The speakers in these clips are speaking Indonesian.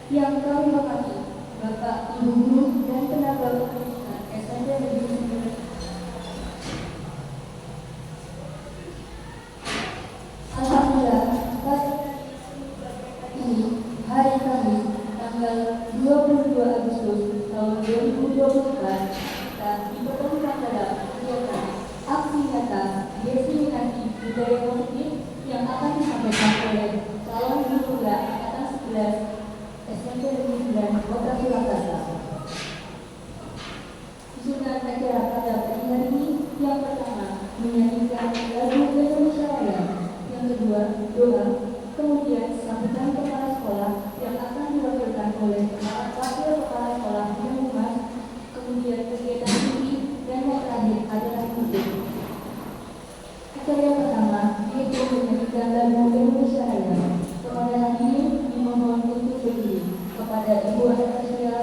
Yang kami hormati Bapak, Ibu Guru, dan tenaga pendidikan SMP Negeri 9. Alhamdulillah, pada ini hari Kamis tanggal 22 Agustus tahun 2024 kita dipertemukan dalam kegiatan aksi nyata diseminasi budaya positif yang akan disampaikan oleh calon guru penggerak angkatan 11 SMP Negeri 9 Kota Surakarta. Susunan acara pada pagi hari ini yang pertama menyanyikan lagu Indonesia Raya, yang kedua doa, kemudian sambutan kepala sekolah yang akan diwakilkan oleh wakil kepala sekolah yang humas, kemudian kegiatan tinggi, dan yang terakhir adalah musik. Acara yang pertama yaitu menyanyikan lagu Indonesia Raya. Kepada hadirin dimohon untuk berdiri. Kepada Ibu Anastasia,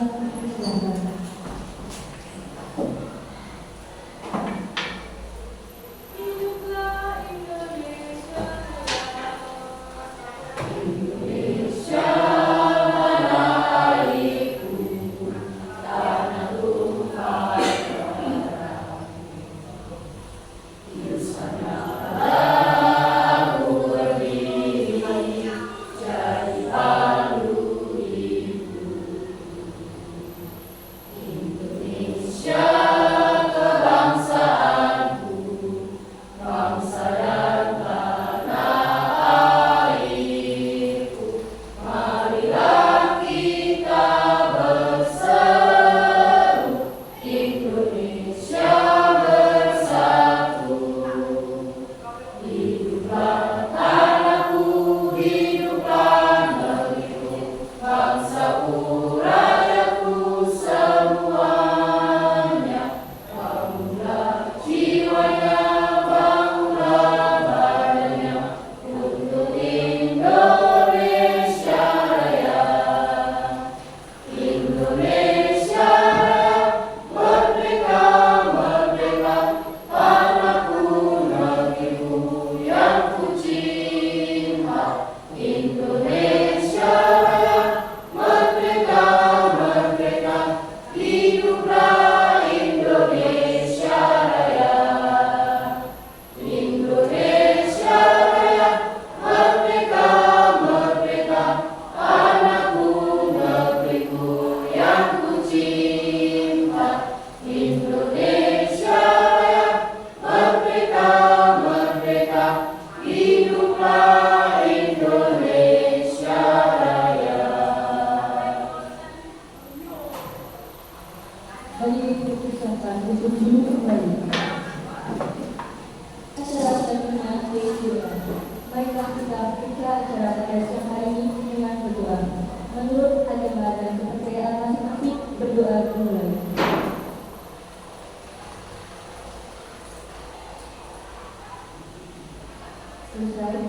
silakan.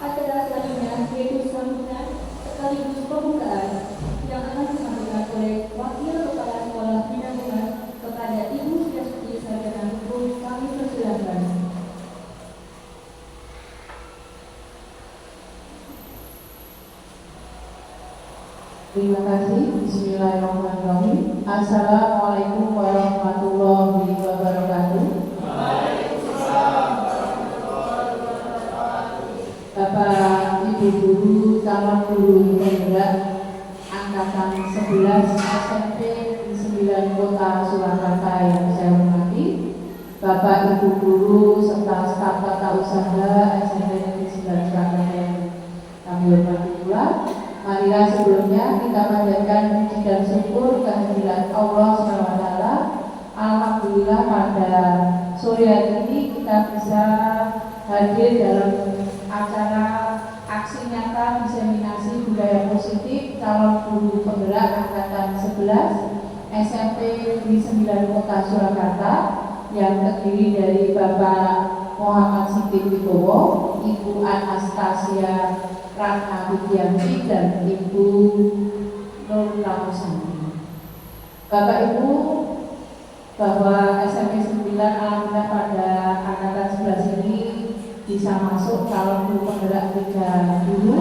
Acara selanjutnya yaitu sambutan sekaligus pembukaan yang akan disampaikan oleh Wakil Kepala Sekolah Bina Humas kepada Ibu Syastuti Sarjana Hukum. Kami persilakan. Terima kasih. Bismillahirrahmanirrahim. Assalamualaikum warahmatullahi wabarakatuh. Bapak, Ibu Guru, calon guru penggerak angkatan 11 SMP di 9 Kota Surakarta yang saya hormati, Bapak, Ibu Guru, serta staf tata usaha SMP Negeri 9 Surakarta yang kami hormati pula. Marilah sebelumnya kita panjatkan puji dan syukur kehadiran Allah SWT. Alhamdulillah pada sore hari ini kita bisa hadir dalam acara aksi nyata diseminasi budaya positif calon guru penggerak angkatan 11 SMP Negeri 9 Kota Surakarta yang terdiri dari Bapak Muhammad Siddiq Wibowo, Ibu Anastasia Ratna Widianti, dan Ibu Nur Ramusanti. Bapak Ibu, bahwa SMP 9 alhamdulillah pada angkatan 11 ini bisa masuk calon guru penggerak 3 dulu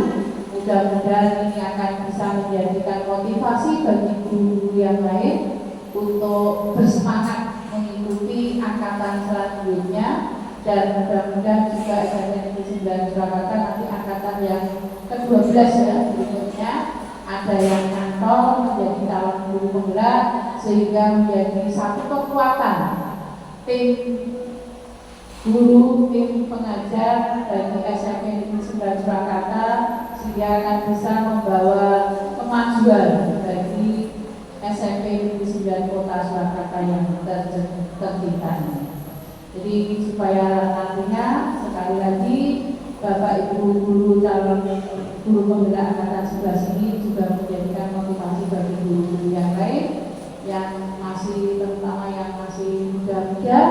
mudah-mudahan ini akan bisa menjadikan motivasi bagi guru yang lain untuk bersemangat mengikuti angkatan selanjutnya, dan mudah-mudahan juga SMK Negeri 9 Surakarta nanti angkatan yang ke-12 ya berikutnya ada yang nyantol menjadi calon guru penggerak, sehingga menjadi satu kekuatan tim guru, tim pengajar dari SMP Negeri 9 Surakarta, sehingga akan bisa membawa kemajuan bagi SMP Negeri 9 Kota Surakarta yang tercinta. Jadi supaya nantinya sekali lagi Bapak Ibu guru calon guru penggerak angkatan 11 ini juga menjadikan motivasi bagi guru-guru yang lain yang masih, terutama yang masih muda-muda,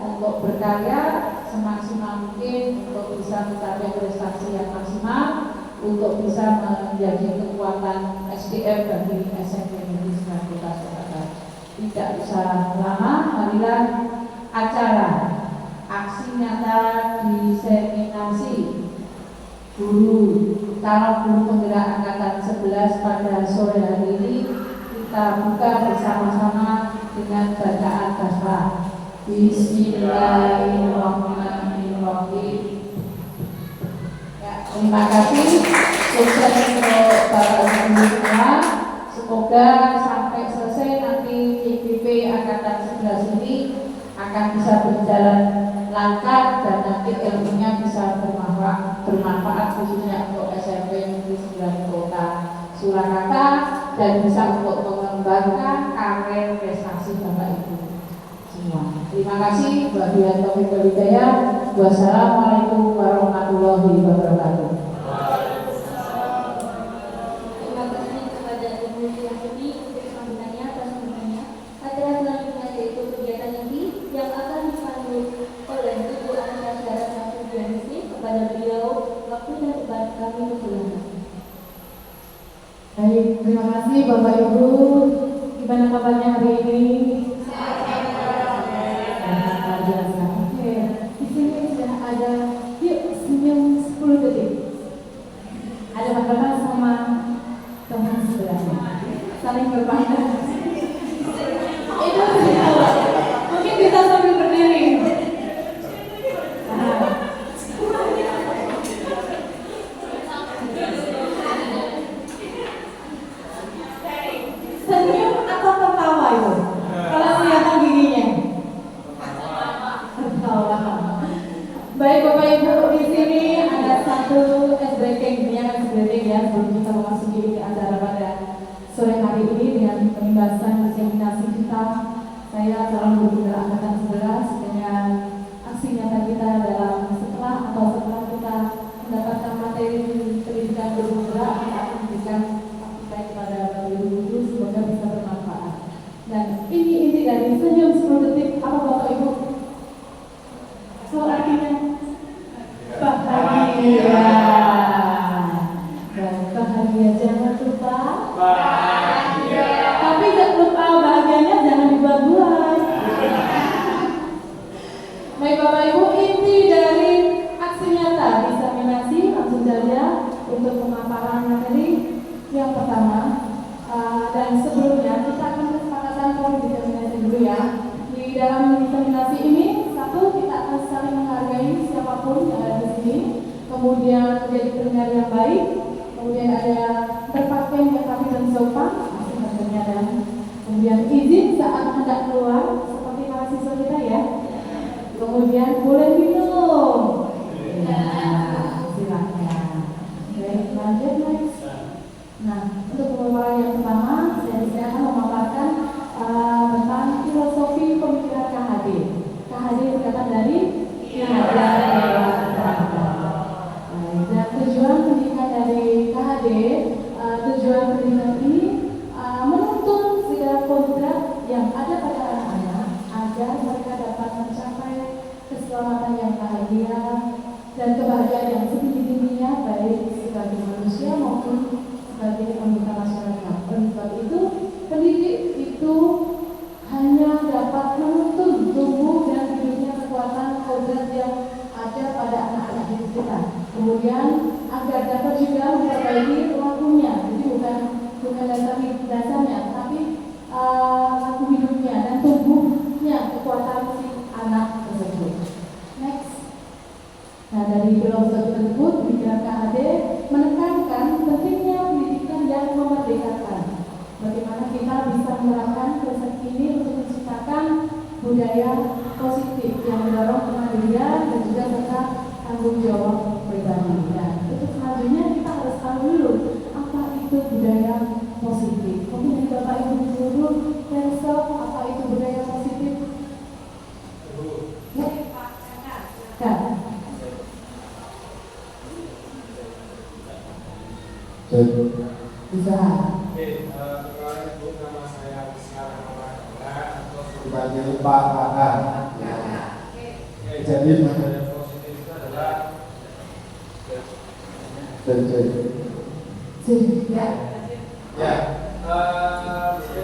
untuk berkarya semaksimal mungkin untuk bisa mencapai prestasi yang maksimal, untuk bisa menjadi kekuatan SDM bagi SMP Negeri 9 Kota Surakarta. Tidak usah lama, marilah acara aksi nyata diseminasi guru calon guru penggerak angkatan 11 pada sore hari ini kita buka bersama-sama dengan bacaan basmalah. Bismillahirrahmanirrahim. Ya, terima kasih. Sukses untuk Bapak Ibu semua. Semoga sampai selesai nanti CPP angkatan 11 ini akan bisa berjalan lancar dan nanti ilmunya bisa bermanfaat khususnya untuk SMP Negeri 9 Kota Surakarta dan bisa untuk mengembangkan karir prestasi Bapak Ibu semua. Terima kasih. Wabillahi taufiq wal hidayah. Wassalamualaikum warahmatullahi wabarakatuh. Terima kasih kepada Ibu Yasuni untuk sambutannya atas sambutannya. Acara selanjutnya yaitu kegiatan inti yang akan dipandu oleh Ibu Anastasia Nasudianisi. Kepada beliau waktu dan tempat kami persilakan. Baik, terima kasih Bapak Ibu. Gimana kabarnya hari ini? Luar biasa. Oke, di sini sudah ada, yuk senyum 10 detik. Ada Bapak sama teman sebelahnya, saling berpandang. Itu mungkin bisa sambil berdiri. Senyum atau tertawa itu? Kalau kelihatan giginya. Tertawa. Baik Bapak Ibu, di sini ada satu ice breaking, ini akan breaking ya sebelum kita memasuki acara pada sore hari ini dengan penindasan diseminasi kita. Saya calon guru penggerak angkatan 11 dengan aksi nyata kita dalam setelah kita mendapatkan materi pendidikan guru penggerak, kita akan memberikan baik kepada guru-guru, semoga bisa bermanfaat. Dan ini inti dari senyum 10 detik. Apa Bapak Ibu? So artinya bahagia. Dan bahagia jangan lupa bahagia. Tapi jangan lupa bahagianya jangan dibuat-buat. Baik Bapak Ibu, inti dari aksi nyata diseminasi langsung saja untuk pemaparan materi. Yang pertama, dan sebelumnya kita akan kesepakatan poin diseminasi dulu ya. Di dalam diseminasi ini, satu, kita akan saling menghargai siapapun yang ada di sini, kemudian menjadi pendengar yang baik, kemudian ada berpakaian yang rapi dan sopan, maksudnya, dan kemudian izin saat hendak keluar, seperti mahasiswa kita ya. Kemudian boleh minum. Ya, silakan. Baik, lanjut next. Nah, untuk pemaparan yang pertama, saya akan memaparkan tentang filosofi pemikiran KHD. KHD singkatan dari Kinerja Dewan Perwakilan. Dan tujuan pendidikan dari KHD, tujuan pendidikan ini menuntun segala kodrat yang ada pada anak-anak agar mereka dapat mencapai keselamatan yang bahagia dan kebahagiaan yang setinggi-tingginya baik sebagai manusia maupun sebagai anggota masyarakat. Oleh sebab itu, pendidik itu hanya dapat menuntun tubuh dan hidupnya kekuatan kodrat yang ada pada anak-anak didik kita. Kemudian agar dapat juga memperbaiki budaya positif yang mendorong kemandirian dan juga serta tanggung jawab pribadi. Dan untuk selanjutnya kita harus tahu dulu apa itu budaya positif. Mungkin dari Bapak Ibu guru dan apa itu budaya positif? Ya, Pak Kakak. Bisa. Ibu, nama saya Rizal atau dipanggil Pak Kakak. Jadi budaya positif itu adalah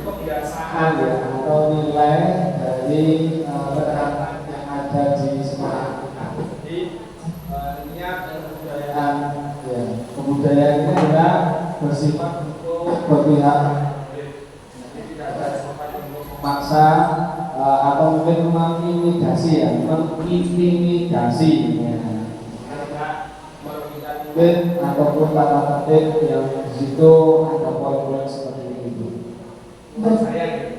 kebiasaan ya atau nilai dari penerapan yang ada di sekolah kita. Jadi niat dan kebudayaan ya kebudayaan ini adalah bersifat untuk berpihak, jadi tidak ada sifat untuk memaksa atau mungkin mengintimidasi ya, mengintimidasi ya. Mungkin ataupun tata tertib yang di situ ada poin-poin seperti itu. Menurut saya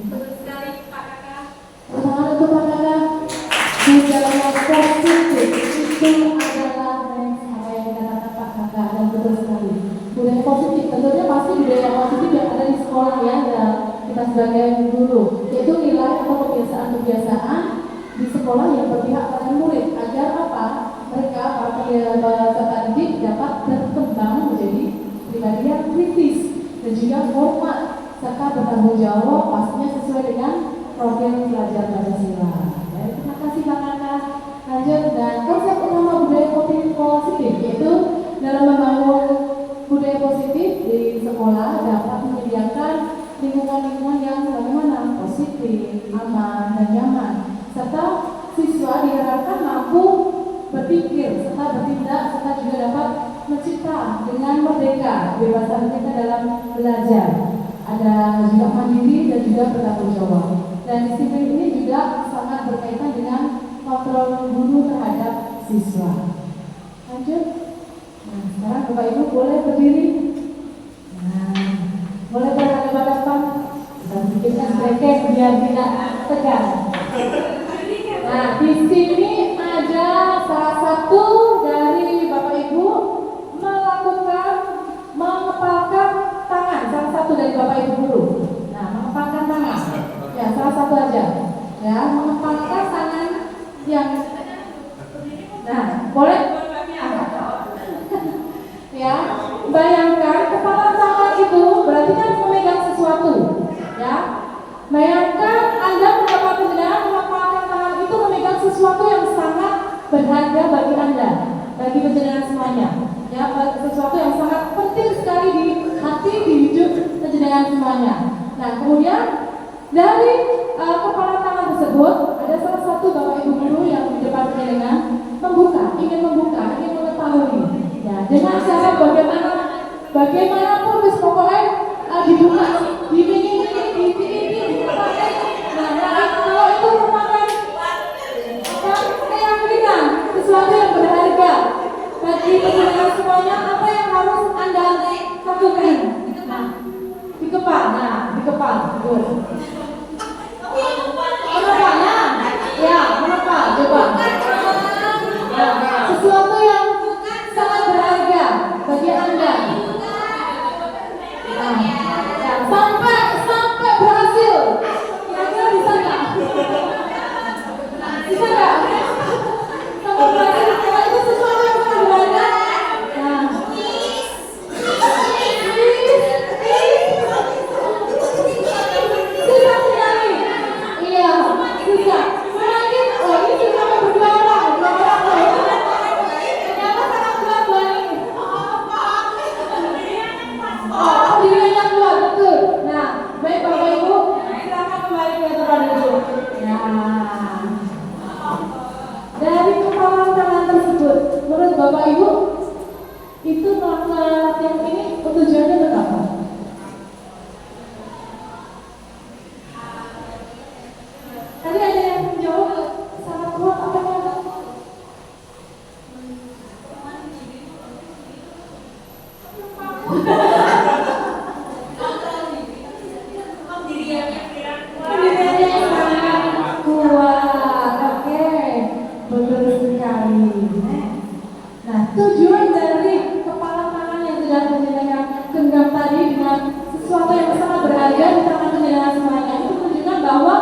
Betul sekali Pak Kakak. Pertama untuk Pak Kakak, budaya positif itu adalah apa yang dikatakan Pak Kakak dan betul sekali. Budaya positif tentunya pasti budaya positif yang ada di sekolah ya, dan kita sebagai guru, yaitu nilai atau kebiasaan-kebiasaan di sekolah yang berpihak pada murid agar apa? Mereka para peserta didik dapat berkembang menjadi pribadi yang kritis dan juga hormat serta bertanggung jawab pastinya sesuai dengan profil pelajar Pancasila. Baik, terima kasih Pak Kakak. Lanjut, dan konsep utama budaya positif yaitu dalam membangun budaya positif di sekolah dapat menyediakan lingkungan-lingkungan yang bagaimana positif, aman, dan nyaman, serta siswa diharapkan mampu berpikir serta bertindak serta juga dapat mencipta dengan merdeka kebebasan mereka dalam belajar. Ada juga mandiri dan juga bertanggung jawab. Dan disiplin ini juga sangat berkaitan dengan kontrol guru terhadap siswa. Lanjut. Nah, sekarang Bapak Ibu boleh berdiri. Nah, boleh berhadapan-hadapan. Kita bikinkan bracket biar tidak tegang. Nah, di sini ada salah satu dari Bapak Ibu melakukan mengepalkan tangan, salah satu dari Bapak Ibu guru. Nah, mengepalkan tangan. Ya, salah satu aja. Ya, mengepalkan tangan yang nah, boleh? Ya, bayangkan kepala tangan itu berarti kan memegang sesuatu. Ya, bayangkan Anda mendapatkan dengan mengepalkan tangan itu memegang sesuatu yang sangat berharga bagi Anda, bagi penjenengan semuanya. Ya, sesuatu yang sangat penting sekali di hati, di hidup penjenengan semuanya. Nah, kemudian dari kepala tangan tersebut ada salah satu Bapak Ibu guru yang di depan penjenengan ingin mengetahui. Ya, dengan cara bagaimanapun wis pokoknya dibuka, ini. Nah, kalau itu merupakan keyakinan sesuatu yang berharga bagi pendengar semuanya, apa yang harus Anda lakukan? Nah, dikepal, betul. Menepal, coba. Nah, sesuatu yang sangat berharga bagi Anda. Nah, ya, sampai berhasil. Kira-kira bisa nggak? Bisa nggak? Sampai berhasil. Kalau itu sesuatu yang sangat berharga. Nah, susah sekali. Iya, susah. Semakin, ini sudah berdua orang. Ternyata sangat berat ini. Dirinya keluar, betul. Nah, baik Bapak Ibu, silakan kembali ke tempat duduk. Nah, dari kepalan tangan tersebut, menurut Bapak Ibu, itu melakukan latihan ini tujuannya untuk apa? Tadi ada yang menjawab sangat kuat apa yang pendiriannya jenengan genggam tadi dengan sesuatu yang sangat berharga di tangan jenengan semuanya, itu menunjukkan bahwa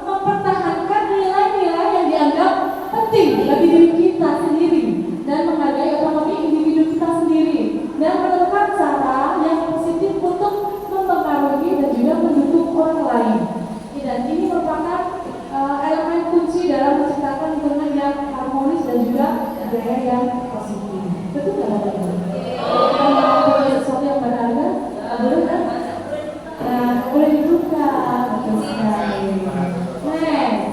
mempertahankan nilai-nilai yang dianggap penting bagi diri kita sendiri dan menghargai otonomi individu kita sendiri dan menemukan cara yang positif untuk mempengaruhi dan juga mendukung orang lain. Dan ini merupakan elemen kunci dalam menciptakan lingkungan yang harmonis dan juga budaya yang positif. Betul nggak Bapak Ibu? Kalau sesuatu yang berharga, boleh kan? Boleh dibuka. Betul sekali. Next.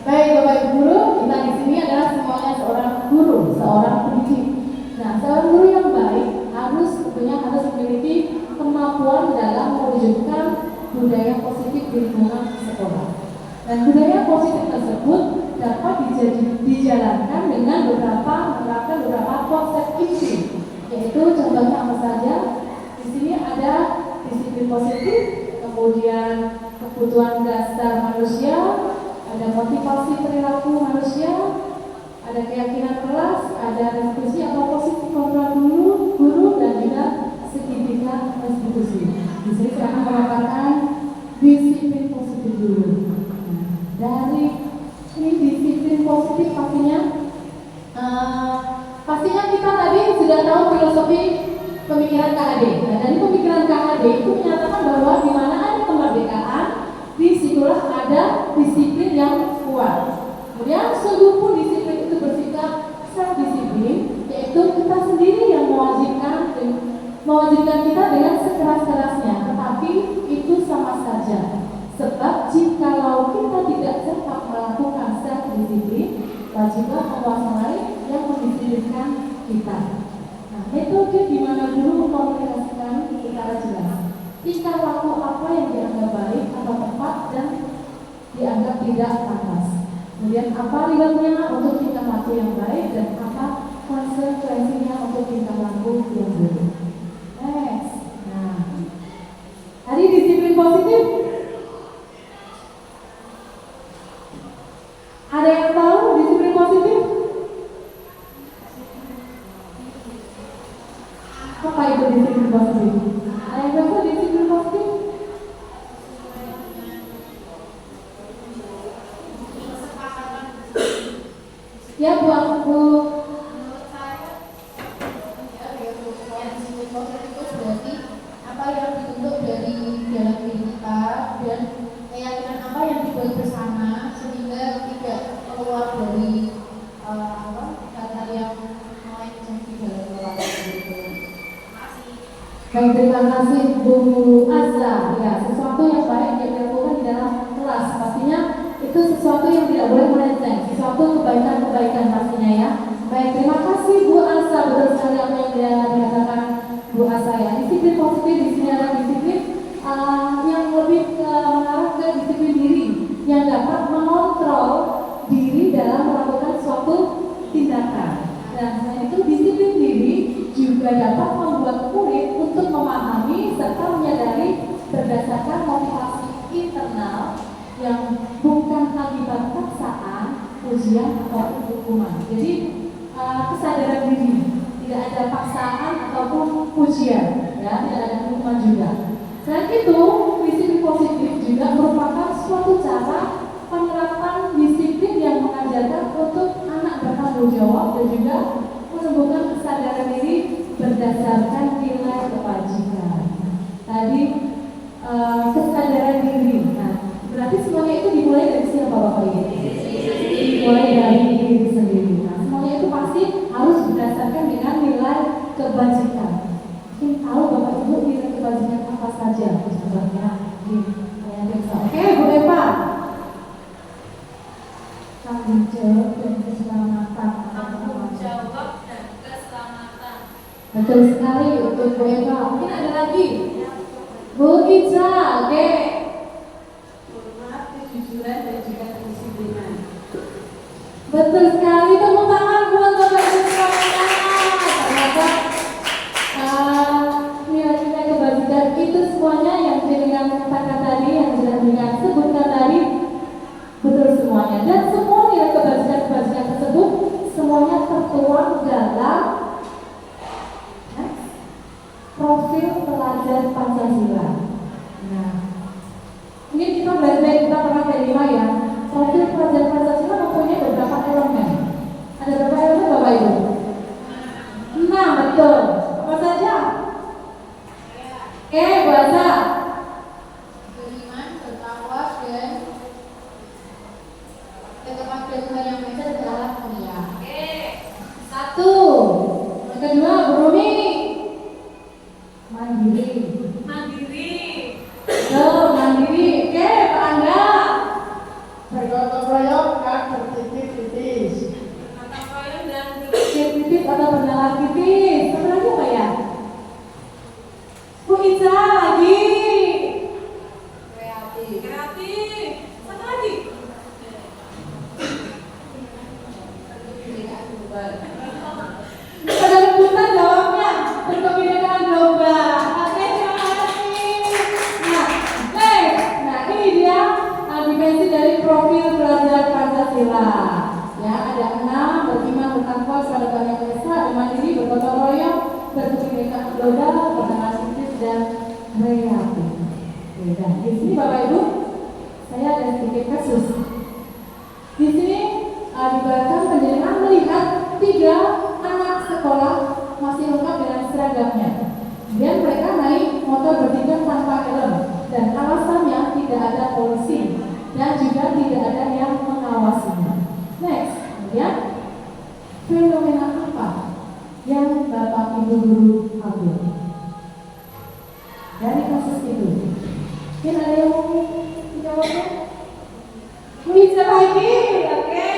Baik Bapak Ibu guru, kita di sini adalah semuanya seorang guru, seorang pendidik. Nah, seorang guru yang baik harus memiliki kemampuan dalam mewujudkan budaya positif di lingkungan sekolah. Dan budaya positif tersebut dapat dijalankan dengan menerapkan beberapa konsep inti, yaitu contohnya apa saja? Di sini ada disiplin positif, kemudian kebutuhan dasar manusia, ada motivasi perilaku manusia, ada keyakinan kelas, ada restitusi atau posisi kontrol guru dan juga segitiga restitusi. Di sini saya akan mengatakan disiplin positif dulu. Dari ini disiplin positif pastinya kita tadi sudah tahu filosofi pemikiran KHD. Nah, dari pemikiran KHD itu menyatakan bahwa di mana ada kemerdekaan, disitulah ada disiplin yang kuat. Kemudian sungguh disiplin itu bersikap self disiplin, yaitu kita sendiri yang mewajibkan kita dengan sekeras-kerasnya, tetapi itu sama saja. Sebab jikalau kita tidak cepat melakukan self disiplin, wajiblah penguasa lain yang mendisiplinkan kita. Nah, metode di mana guru mengkomunikasikan secara jelas tingkah laku apa yang dianggap baik atau tepat dan dianggap tidak pantas. Kemudian apa riwayatnya untuk tingkah laku yang baik dan apa konsekuensinya untuk tingkah laku yang buruk. Next. Nah, hari disiplin positif. Ada yang tahu disiplin positif? Apa itu disiplin positif? Ada yang tahu disiplin positif? Ya Bu, menurut saya disiplin positif itu berarti apa yang dituntut dari dalam diri kita dan keyakinan apa yang dibuat bersama sehingga tidak keluar dari kata yang melenceng di dalam keluarga itu. Baik, terima kasih Bu Azza. Ya, sesuatu yang baik yang dilakukan di dalam kelas pastinya itu sesuatu yang tidak boleh melenceng, sesuatu kebaikan pastinya ya. Baik, terima kasih Bu Azza, betul sekali apa yang dikatakan Bu Azza ya. Disiplin positif di sini adalah disiplin yang lebih mengarah ke disiplin diri yang dapat mengontrol diri dalam melakukan suatu tindakan. Dan selain itu disiplin diri juga dapat membuat murid untuk memahami serta menyadari berdasarkan motivasi internal yang bukan akibat paksaan, ujian atau hukuman. Jadi kesadaran diri, tidak ada paksaan ataupun ujian, ya, tidak ada hukuman juga. Selain itu, disiplin positif juga merupakan suatu cara penerapan disiplin yang mengajarkan untuk anak bertanggung jawab dan juga menumbuhkan kesadaran diri berdasarkan nilai kewajiban. Tadi kesadaran diri. Nah, berarti semuanya itu dimulai dari siapa Bapak Ibu? Dimulai dari diri sendiri. Nah, semuanya itu pasti harus berdasarkan dengan nilai kebajikan. Mungkin tahu Bapak Ibu nilai kebajikan apa saja? Contohnya oke, Bu Eva. Tanggung jawab dan keselamatan. Tanggung jawab dan keselamatan. Betul sekali untuk Bu Eva. Mungkin ada lagi. Bu Ica, oke. Hormat, kejujuran dan juga kedisiplinan. Betul sekali, tepuk tangan buat Bapak Ibu sekalian. Ternyata nilai-nilai kebajikan itu semuanya yang dengan katakan tadi, yang sudah dengan sebutkan tadi, betul semuanya. Dan semua nilai kebajikan tersebut semuanya tertuang dalam profil pelajar Pancasila. Nah, mungkin kita belajar kita pernah terima ya. Profil pelajar Pancasila mempunyai beberapa elemen. Ada berapa elemen Bapak Ibu? 6, betul. Apa saja? Oke, bahasa. Beriman, bertakwa, dan bertakwa Tuhan yang Maha Esa dan berhalal mulia. Oke. 1. Yang kedua, berumi. Mandiri. Mandiri. Betul, mandiri. Oke, Pak Angga. Bergotong royong dan bertitis-titis. Kata koyon dan Titis atau bernalar titis. Apa lagi Pak ya? Bu Ica lagi. Kreatif. kreatif. Satu lagi. Tidak global. Pada rebutan jawabnya. Berkebinekaan global. Oke, terima kasih. Nah, ini dia dimensi dari profil pelajar Pancasila. Ya, ada 6, beriman, bertakwa, kepada Tuhan yang Maha Esa, mandiri, bergotong royong, berkebinekaan global, bernarsistis dan kreatif. Oke, dan di sini Bapak Ibu, saya ada sedikit kasus. Di sini dibacakan penjelasan melihat 3 anak sekolah masih lengkap dengan seragamnya. Kemudian mereka naik motor bertiga tanpa helm dan alasannya tidak ada polisi dan juga tidak ada yang mengawasinya. Next, kemudian fenomena apa yang Bapak Ibu guru ambil dari kasus itu? Mungkin ada yang mau dijawabnya? Bisa lagi, oke.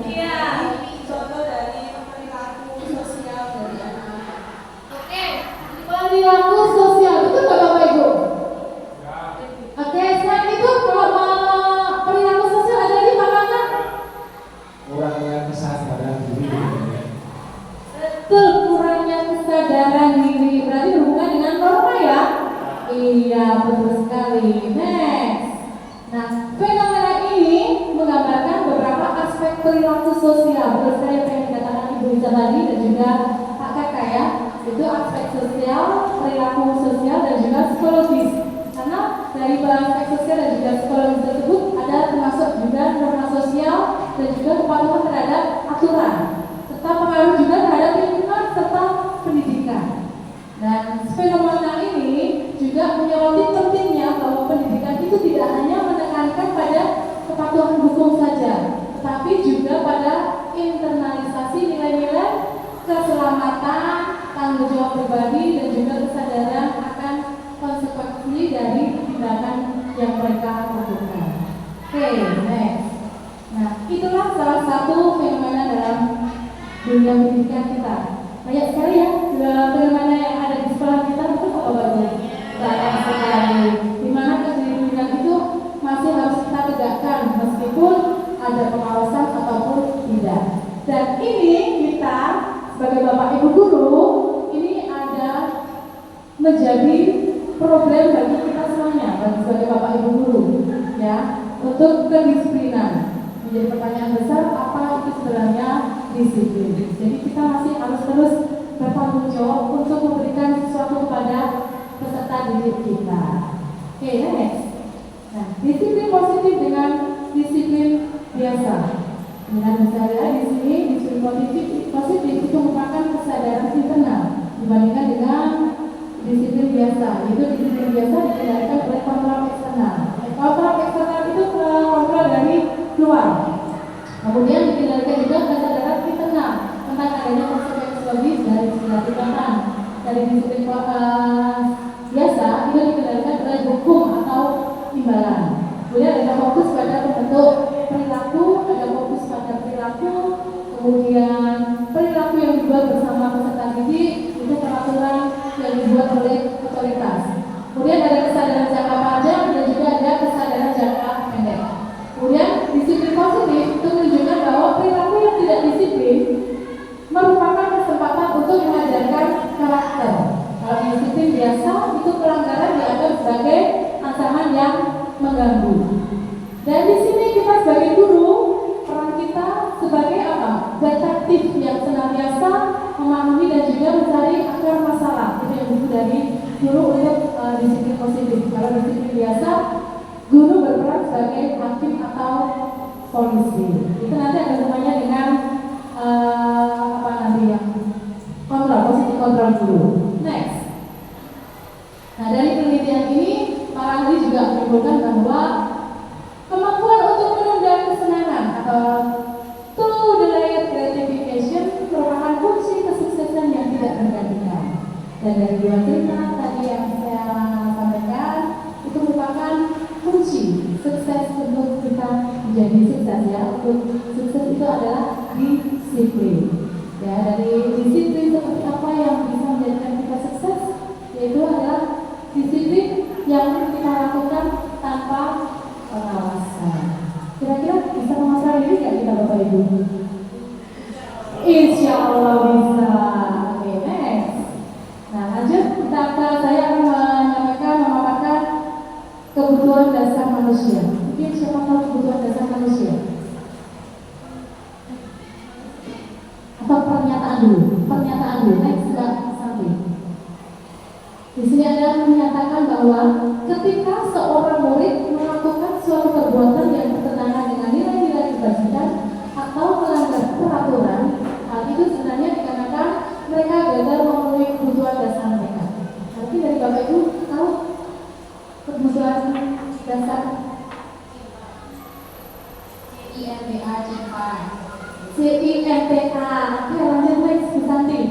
Iya. Contoh dari perilaku sosial dari anak. Oke. Perilaku sosial, betul nggak Bapak Ibu? Oke, selain itu kalau perilaku sosial ada lagi Pak Angga? Kurangnya kesadaran diri. Betul, kurangnya kesadaran diri. Berarti berhubungan dengan norma ya? Iya, betul sekali. Next. Nah, fenomena ini menggambarkan beberapa aspek perilaku sosial. Betul sekali apa yang dikatakan Ibu Ica tadi dan juga Pak Kakak ya. Itu aspek sosial, perilaku sosial dan juga psikologis. Karena dari aspek sosial dan juga psikologis tersebut ada termasuk juga norma sosial dan juga kepatuhan terhadap aturan, serta pengaruh juga terhadap lingkungan serta pendidikan. Dan fenomena ini juga menyoroti pentingnya bahwa pendidikan itu tidak hanya menekankan pada kepatuhan hukum saja, tetapi juga pada internalisasi nilai-nilai keselamatan, tanggung jawab pribadi dan juga kesadaran akan konsekuensi dari tindakan yang mereka lakukan. Oke, next. Nah, itulah salah satu fenomena dalam dunia pendidikan kita. Banyak sekali ya fenomena yang ada di sekolah kita, betul Pak Bapak? Banyak sekali. Dimana pendidikan itu masih harus kita tegakkan meskipun ada pengawasan ataupun tidak. Dan ini kita sebagai Bapak Ibu guru ini ada menjadi problem bagi kita semuanya, sebagai Bapak Ibu guru, ya, untuk kedisiplinan. Menjadi pertanyaan besar, apa itu sebenarnya disiplin? Jadi kita masih harus terus bertanggung jawab untuk memberikan sesuatu kepada peserta didik kita. Oke, next. Nah, disiplin positif dengan disiplin biasa. Dengan misalnya di sini disiplin positif itu merupakan kesadaran internal dibandingkan dengan disiplin biasa. Yaitu disiplin biasa dikendalikan oleh kontrol eksternal. Kontrol eksternal itu kontrol dari luar. Kemudian dikendalikan juga kesadaran internal tentang adanya konsekuensi logis dari segala tindakan. Dari disiplin biasa itu dikendalikan oleh hukum atau imbalan. Kemudian ada fokus pada pembentuk perilaku, ada fokus pada perilaku, kemudian perilaku yang dibuat bersama peserta didik itu peraturan yang dibuat oleh otoritas. Kemudian ada kesadaran jangka panjang dan juga ada kesadaran jangka pendek. Kemudian disiplin positif itu menunjukkan bahwa perilaku yang tidak disiplin merupakan kesempatan untuk mengajarkan karakter. Kalau disiplin biasa itu pelanggaran dianggap sebagai ancaman yang mengganggu. Dan di sini kita sebagai guru, peran kita sebagai apa? Detektif yang senantiasa memahami buku dari guru untuk disiplin positif. Kalau disiplin biasa, guru berperan sebagai hakim atau polisi. Itu nanti ada hubungannya dengan apa nanti yang kontrol, posisi kontrol guru. Next. Nah, dari penelitian ini para ahli juga menyebutkan bahwa kemampuan untuk menunda kesenangan atau to-delayed gratification merupakan kunci kesuksesan yang tidak tergantikan. Dan dari dua cerita tadi yang saya sampaikan, itu merupakan kunci sukses untuk kita menjadi sukses ya. Untuk sukses itu adalah disiplin. Ya, dari disiplin seperti apa yang bisa menjadikan kita sukses, yaitu adalah disiplin yang kita lakukan tanpa pengawasan. Kira-kira bisa menguasai diri nggak kita Bapak Ibu? Insya Allah bisa. Oke, next. Nah, lanjut saya akan memaparkan kebutuhan dasar manusia. Mungkin siapa tahu kebutuhan dasar manusia? Atau pernyataan dulu. Next, Mbak Santi. Di sini ada menyatakan bahwa ketika seorang murid melakukan suatu perbuatan yang bertentangan dengan nilai-nilai kebajikan atau melanggar peraturan, hal itu sebenarnya dikarenakan mereka gagal memenuhi kebutuhan dasar mereka. Tapi dari Bapak Ibu tahu kebutuhan dasar CIMTA. Oke, lanjut next, Bu Santi.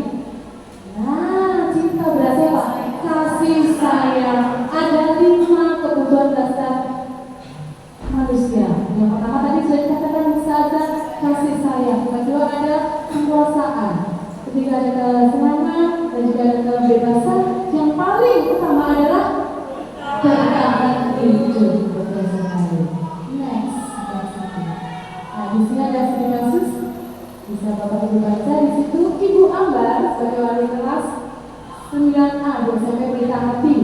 Nah, cinta berarti apa? Kasih sayang. Ada 5 kebutuhan dasar manusia. Yang pertama tadi sudah dikatakan saja kasih sayang. Yang kedua ada kekuasaan. Ketiga ada kesenangan dan juga ada kebebasan. Yang paling utama adalah bertahan hidup. Betul sekali. Next. Nah, di sini ada studi kasus. Bisa Bapak Ibu baca di situ. Ibu Ambar sebagai wali kelas 9A SMP Pelita Hati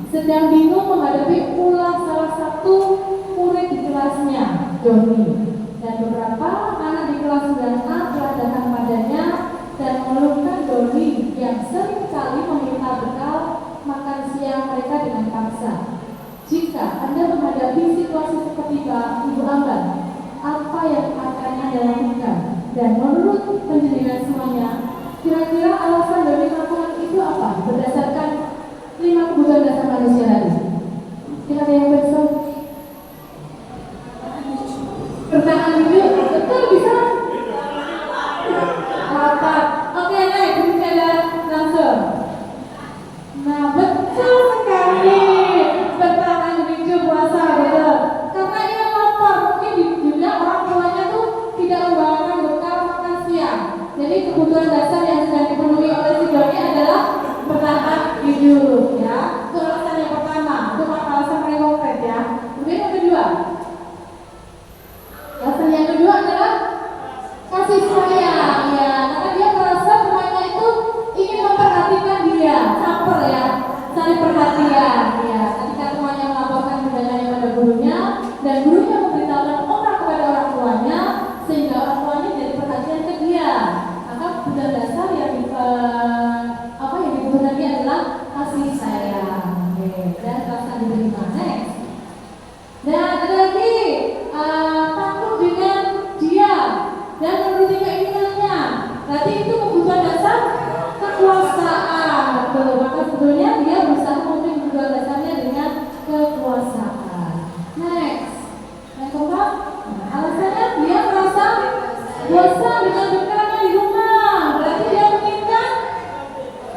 sedang bingung menghadapi ulah salah satu murid di kelasnya, Doni. Dan beberapa anak di kelas 9A telah datang padanya dan mengeluhkan Doni yang sering kali meminta bekal makan siang mereka dengan paksa. Jika Anda menghadapi situasi seperti Ibu Ambar, apa yang akan Anda lakukan? Dan menurut penjelasan semuanya, kira-kira alasan Doni melakukan itu apa? Berdasarkan 5 kebutuhan dasar manusia tadi. Kira-kira yang betul? Bertahan hidup, betul bisa? Rapat. Oke, naik, ini ada langsung. Nah, betul sekali. Bertahan hidup puasa, betul. Karena ia lapar, mungkin juga orang tuanya tuh tidak membawakan bekal makan siang. Jadi kebutuhan dasar yang sedang dipenuhi oleh si Doni adalah bertahan hidup, ya. Itu alasan yang pertama. Itu alasan paling konkret, ya. Kemudian yang kedua. Alasan yang kedua adalah kasih sayang, ya. Karena dia merasa temannya itu ingin memperhatikan dia, caper ya, cari perhatian, ya. Ketika temannya melaporkan keadaannya pada gurunya dan gurunya memberitahukan orang kepada orang tuanya, sehingga orang tuanya jadi perhatian ke dia. Maka kebutuhan dasar yang dibutuhkan dia adalah kasih sayang. Oke, dan rasa diterima. Next. Dan ada lagi takut dengan dia dan menuruti keinginannya. Berarti itu kebutuhan dasar kekuasaan. Betul. Maka sebetulnya dia berusaha memenuhi kebutuhan dasarnya dengan kekuasaan. Next. Yang keempat, alasannya dia merasa bosan dengan bekerja di rumah. Berarti dia menginginkan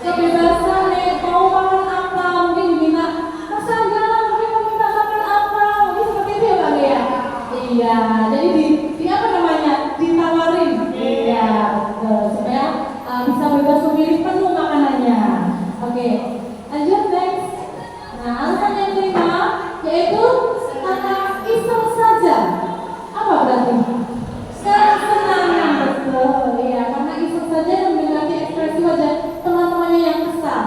kebebasan nih, mau makan apa, mungkin diminta masak jalan, mungkin mau minta makan apa, mungkin seperti itu ya Pak ya. Iya, jadi di apa namanya, ditawarin. Iya, betul. Supaya bisa bebas memilih menu makanannya. Oke, lanjut next. Nah, alasan yang kelima yaitu karena iseng saja. Apa berarti? Kesenangan, betul. Iya, karena iseng saja mendengarkan ekspresi wajah teman-temannya yang kesal.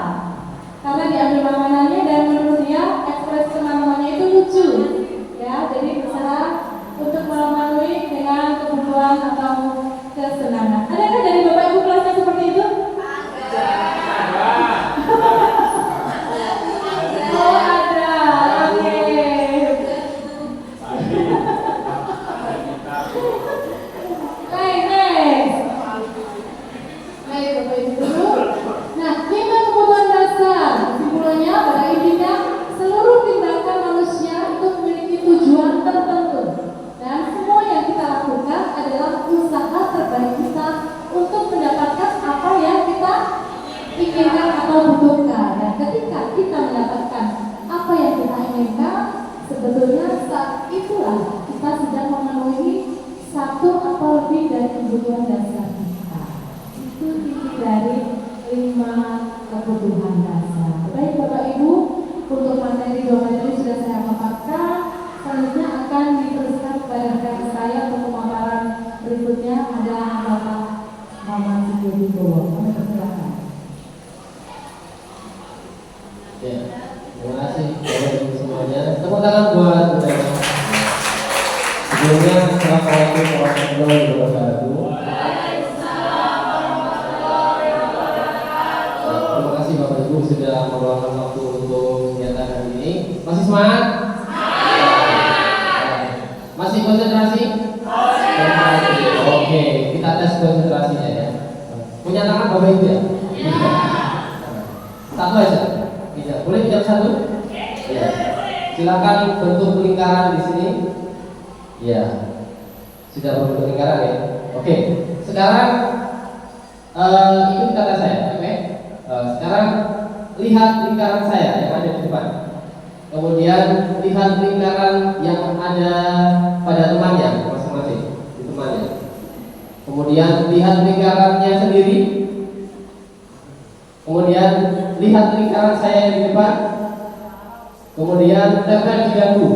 Karena diambil makanannya dan menurut dia ekspresi teman-temannya itu lucu. Ya, jadi berusaha untuk memenuhi dengan kebutuhan atau kesenangan. Adakah dari Bapak Ibu kelasnya seperti itu? Ada. butuhkan. Dan ketika kita mendapatkan apa yang kita inginkan, sebetulnya saat itulah kita sedang memenuhi satu atau lebih dari kebutuhan dasar kita. Itu inti dari 5 kebutuhan dasar. Baik Bapak Ibu, untuk materi 2 materi sudah saya paparkan. Selanjutnya akan diteruskan kepada rekan saya untuk pemaparan berikutnya ada Bapak Muhammad Siddiqo. Kami persilakan. Ya, terima kasih Bapak Ibu semuanya. Tepuk tangan buat saudara. Sebelumnya, assalamualaikum warahmatullahi wabarakatuh. Terima kasih Bapak Ibu sudah meluangkan waktu untuk kegiatan hari ini. Masih semangat? Masih konsentrasi? Oke, kita tes konsentrasinya ya. Punya tangan Bapak Ibu ya? Satu aja. Tidak. Boleh pinjam satu? Ya. Silakan bentuk lingkaran di sini. Ya. Sudah berbentuk lingkaran ya. Oke. Sekarang ikut kata saya. Oke. Sekarang lihat lingkaran saya yang ada di depan. Kemudian lihat lingkaran yang ada pada temannya masing-masing di temannya. Kemudian lihat lingkarannya sendiri. Kemudian lihat lingkaran saya yang di depan. Kemudian tempel di dagu.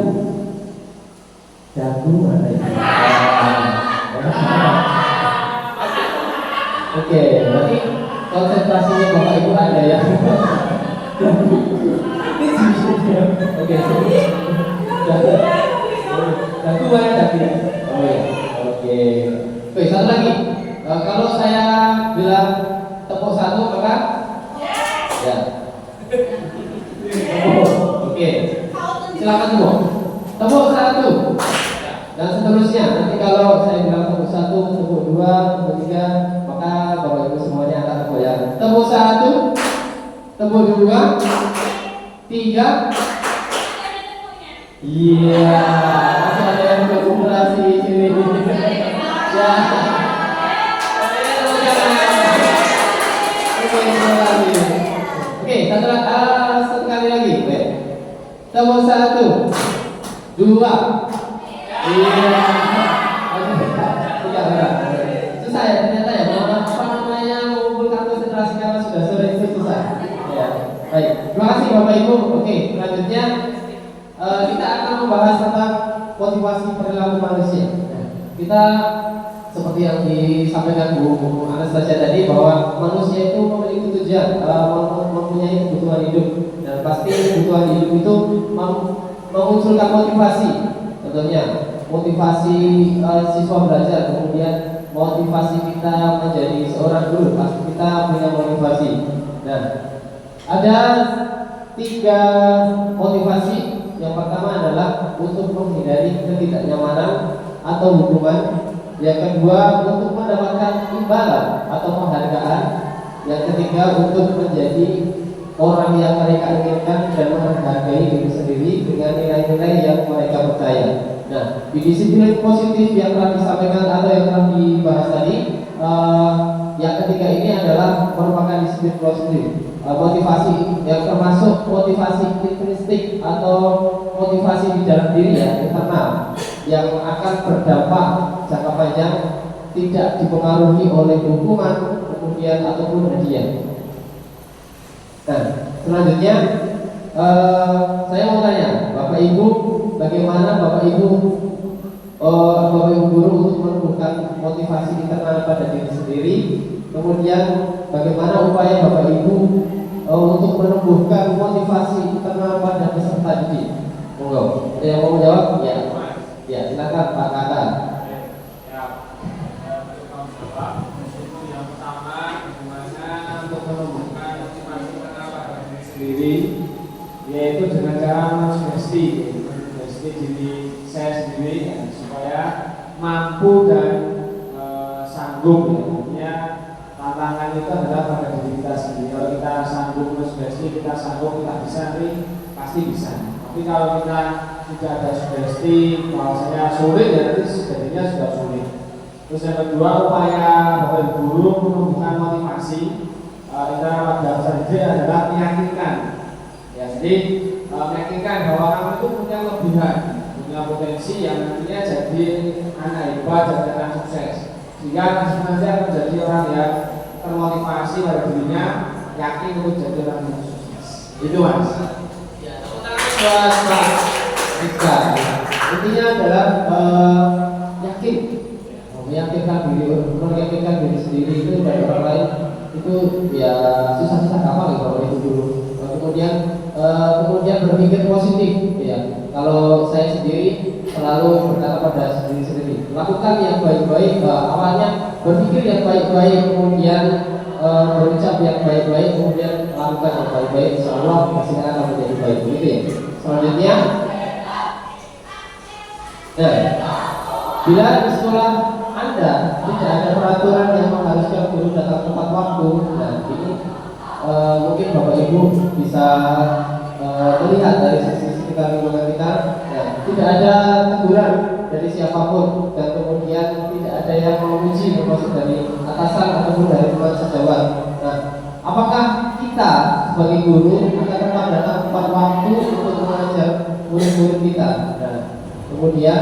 Dagu mana ya? Oke, berarti konsentrasinya Bapak Ibu ada ya. Oke. Dagu mana dagu? Oh ya. Oke. Oke, satu lagi. Kalau saya bilang tepuk satu maka ya. Oke. Silakan tepuk. Tepuk satu. Dan seterusnya. Nanti kalau saya bilang tepuk satu, tepuk dua, tepuk tiga, maka Bapak Ibu semuanya akan tergoyang. Tepuk satu, tepuk dua, tiga. Iya. Masih ada yang konsentrasi di sini. Ya. Oke, satu kali lagi. Tepuk satu, dua, iya. Susah ya ternyata ya. Apa namanya mengumpulkan konsentrasi karena sudah sore itu susah. Ya. Baik, terima kasih Bapak Ibu. Oke, selanjutnya kita akan membahas tentang motivasi perilaku manusia. Kita seperti yang disampaikan Bu Anastasia tadi bahwa manusia itu memiliki tujuan, mempunyai kebutuhan hidup, dan pasti kebutuhan hidup itu memunculkan motivasi, tentunya motivasi siswa belajar, kemudian motivasi kita menjadi seorang guru, pasti kita punya motivasi. Nah, ada 3 motivasi. Yang pertama adalah untuk menghindari ketidaknyamanan atau hubungan. Yang kedua untuk mendapatkan imbalan atau penghargaan. Yang ketiga untuk menjadi orang yang mereka inginkan dan menghargai diri sendiri dengan nilai-nilai yang mereka percaya. Nah, di disiplin positif yang telah disampaikan atau yang telah dibahas tadi, yang ketiga ini adalah merupakan disiplin positif. Motivasi yang termasuk motivasi intrinsik atau motivasi di dalam diri ya, internal, yang akan berdampak jangka panjang, tidak dipengaruhi oleh dukungan, kemudian ataupun hadiah. Nah, selanjutnya saya mau tanya Bapak Ibu, bagaimana Bapak Ibu guru untuk menumbuhkan motivasi internal pada diri sendiri. Kemudian bagaimana upaya Bapak Ibu untuk menumbuhkan motivasi internal pada peserta didik. Monggo, ada yang mau menjawab? Ya, ya silakan Pak Kakak. Yang pertama, bagaimana untuk menumbuhkan motivasi internal pada diri sendiri, yaitu dengan cara mensugesti diri saya sendiri ya, supaya mampu dan sanggup ya. Tantangan itu adalah pada diri kita sendiri. Kalau kita sanggup mensugesti, kita sanggup, kita bisa, pasti bisa. Tapi kalau kita tidak ada sugesti, bahwasanya sulit ya, nanti jadinya sudah sulit. Terus yang kedua, upaya Bapak Ibu guru menumbuhkan motivasi internal pada peserta D adalah meyakinkan. Ya, jadi meyakinkan bahwa kamu itu punya kelebihan, punya potensi yang nantinya jadi anak hebat dan anak sukses. Sehingga nanti akan menjadi orang yang termotivasi pada dirinya, yakin untuk jadi orang yang sukses. Itu mas. Ya, tepuk tangan buat Pak Rizka. Intinya adalah yakin, meyakinkan diri sendiri itu dari orang lain itu ya susah-susah gampang ya kalau itu dulu. Kemudian berpikir positif ya. Kalau saya sendiri selalu berkata pada diri sendiri, lakukan yang baik-baik. Awalnya berpikir yang baik-baik, kemudian berucap yang baik-baik, kemudian lakukan yang baik-baik. Insyaallah hasilnya akan menjadi baik. Begitu ya. Selanjutnya, bila di sekolah Anda tidak ada peraturan yang mengharuskan guru datang tepat waktu, nah ini mungkin Bapak Ibu bisa melihat dari sisi sekitar lingkungan kita, tidak ada teguran dari siapapun dan kemudian tidak ada yang memuji termasuk dari atasan ataupun dari teman sejawat. Nah, apakah kita sebagai guru akan tetap datang tepat waktu untuk mengajar murid-murid kita? Nah, kemudian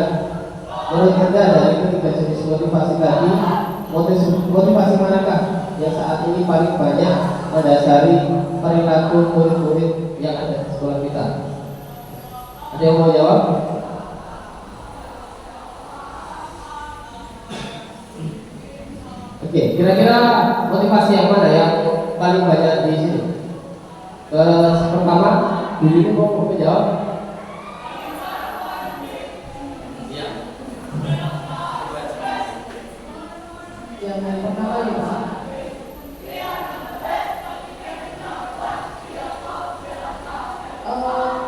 menurut Anda dari ketiga jenis motivasi tadi, motivasi manakah yang saat ini paling banyak mendasari perilaku murid-murid yang ada di sekolah kita? Ada yang mau jawab? Oke, kira-kira motivasi yang mana yang paling banyak di sini? Pertama, diri mau menjawab? Yang pertama nih Pak,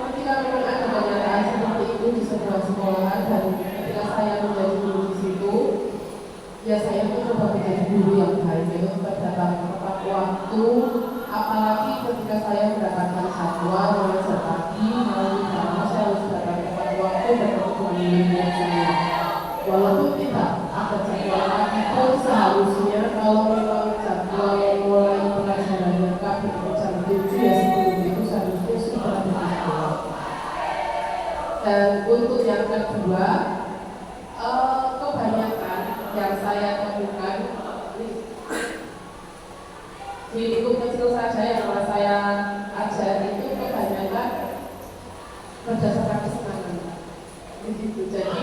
ketika memang ada kenyataan seperti itu di sebuah sekolahan dan ketika saya menjadi guru di situ, ya saya pun coba menjadi guru yang baik, yaitu tetap datang tepat waktu, apalagi ketika saya mendapatkan satwa mengajar pagi, malam karena saya harus datang tepat waktu dan untuk mengingat saya. Walaupun tidak ada jadwal pagi pun seharusnya kalau memang jadwal mulai pelajarannya kabin jam 7 ya sebelum itu seharusnya sudah dibuat. Dan untuk yang kedua, kebanyakan yang saya temukan di lingkup kecil saja yang pernah saya ajar itu kebanyakan berdasarkan kesenangan. Begitu. Jadi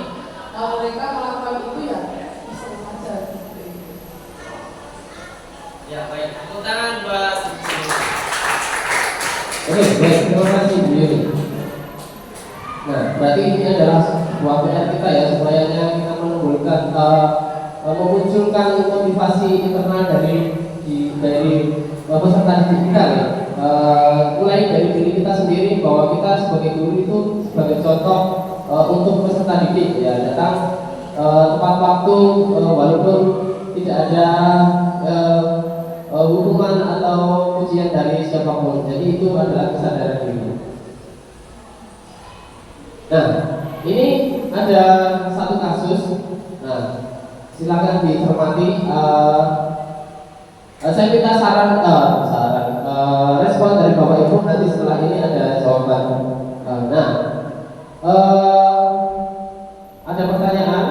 mereka melakukan itu ya bisa saja. Ya baik, tepuk tangan buat. Oke, baik, terima kasih Bu Yuni. Nah, berarti ini adalah sebuah PR kita ya, supaya kita menimbulkan memunculkan motivasi internal dari peserta didik kita ya. Mulai dari diri kita sendiri bahwa kita sebagai guru itu sebagai contoh untuk peserta didik ya, datang tepat waktu walaupun tidak ada hukuman atau ujian dari siapapun. Jadi itu adalah kesadaran diri. Nah, ini ada satu kasus. Nah, silakan dicermati. Saya minta respon dari Bapak Ibu, nanti setelah ini ada jawaban. Ada pertanyaan.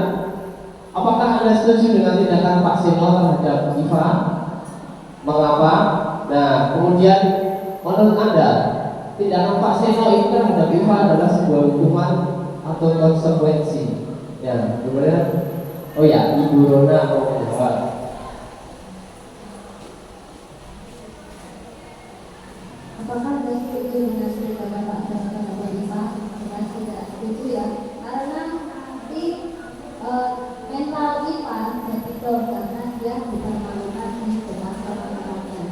Apakah Anda setuju dengan tindakan Pak Seno terhadap Iva? Mengapa? Nah, kemudian menurut Anda tindakan Pak Seno itu terhadap Iva adalah sebuah hukuman atau konsekuensi? Ya, kemudian oh ya, Ibu Rona mau menjawab. Apakah Anda setuju dengan tindakan Pak Seno terhadap Iva? Saya tidak setuju ya, karena nanti mental Iva jadi down karena dia dipermalukan di depan teman-temannya.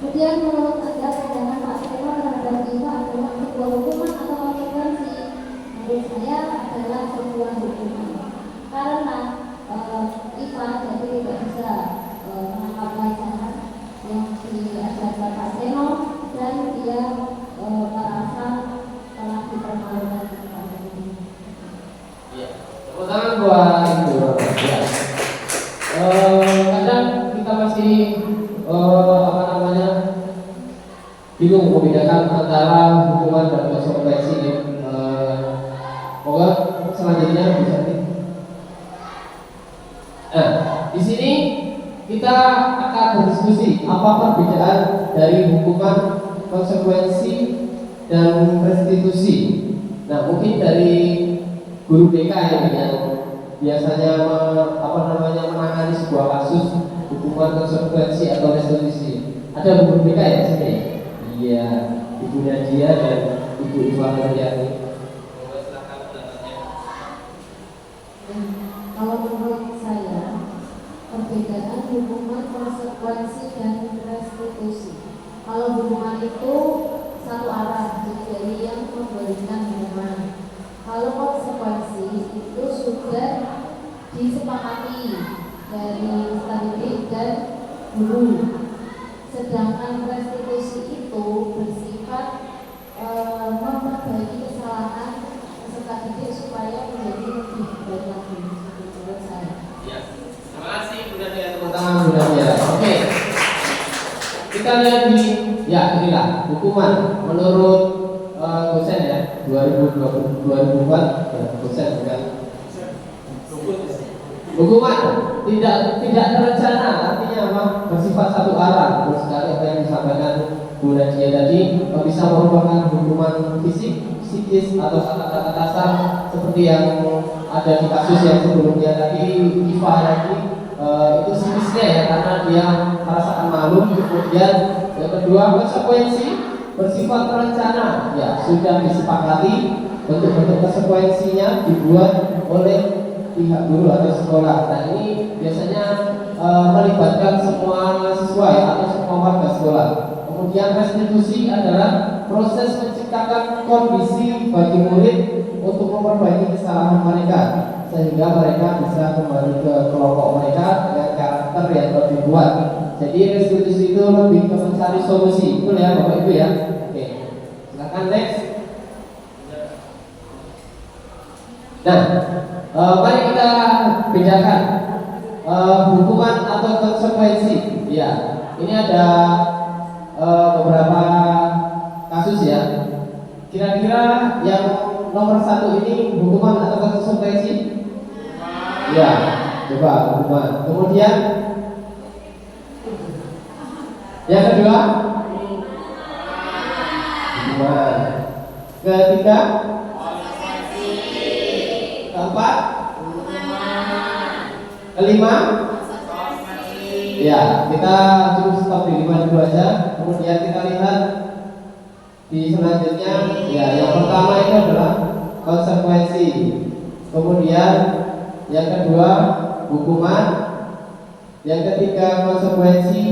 Kemudian menurut Anda tindakan Pak Seno terhadap Iva adalah sebuah hukuman atau konsekuensi? Menurut saya adalah sebuah hukuman, karena Iva jadi tidak bisa menangkap pelajaran yang diajarkan Pak Seno dan dia merasa telah dipermalukan. Iya, tepuk tangan buat Ibu Rona. Ya. Kadang kita masih bingung membedakan antara hukuman dan konsekuensi. Moga selanjutnya bisa nih. Nah, di sini kita akan berdiskusi apa perbedaan dari hukuman, konsekuensi, dan restitusi. Nah, mungkin dari guru BK yang biasanya menangani sebuah kasus hukuman, konsekuensi atau restitusi. Ada guru BK ya di sini? Iya, Ibu Nadia dan Ibu Iva Haryani. Kalau menurut saya, perbedaan hukuman, konsekuensi, dan restitusi. Kalau hukuman itu satu arah, jadi dari yang memberikan hukuman. Kalau konsekuensi itu sudah disepakati dari pendidik dan guru. Sedangkan restitusi itu bersifat memperbaiki kesalahan peserta didik supaya menjadi lebih baik lagi. Menurut saya. Ya, terima kasih Bu Nadia, tepuk tangan Bu Nadia. Oke, kita lihat di inilah hukuman menurut dosen ya 2004 dosen bukan. Hukuman tidak terencana, artinya apa? Bersifat satu arah. Terus sekali apa yang disampaikan Bu Nadia tadi, bisa merupakan hukuman fisik, psikis atau kata-kata kasar seperti yang ada di kasus yang sebelumnya tadi Iva lagi itu psikisnya ya, karena dia merasakan malu. Kemudian yang kedua konsekuensi bersifat terencana, ya sudah disepakati bentuk-bentuk konsekuensinya dibuat oleh pihak guru atau sekolah. Nah ini biasanya melibatkan semua siswa ya, atau semua warga sekolah. Kemudian restitusi adalah proses menciptakan kondisi bagi murid untuk memperbaiki kesalahan mereka sehingga mereka bisa kembali ke kelompok mereka dengan karakter yang lebih kuat. Jadi restitusi itu lebih ke mencari solusi, betul ya Bapak Ibu ya. Oke, silakan next. Nah, mari kita bedakan hukuman atau konsekuensi. Ya, ini ada beberapa kasus ya. Kira-kira yang nomor satu ini hukuman atau konsekuensi? Ya, coba hukuman. Kemudian yang kedua hukuman. Ketiga, keempat, kelima. Ya, kita cukup stop di 5 dulu aja. Kemudian kita lihat di selanjutnya. Ya, yang pertama itu adalah konsekuensi. Kemudian yang kedua hukuman. Yang ketiga konsekuensi.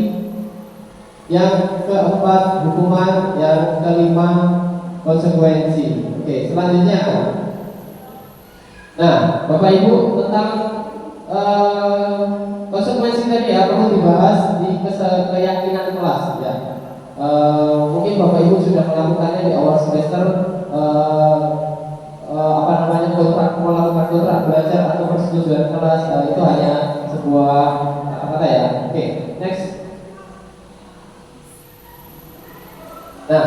Yang keempat hukuman. Yang kelima konsekuensi. Oke, selanjutnya. Nah, Bapak Ibu tentang konsekuensi tadi ya perlu dibahas di keyakinan kelas ya. Mungkin Bapak Ibu sudah melakukannya di awal semester melakukan kontrak belajar atau persetujuan kelas. Itu hanya sebuah kata-kata ya. Oke, next. Nah,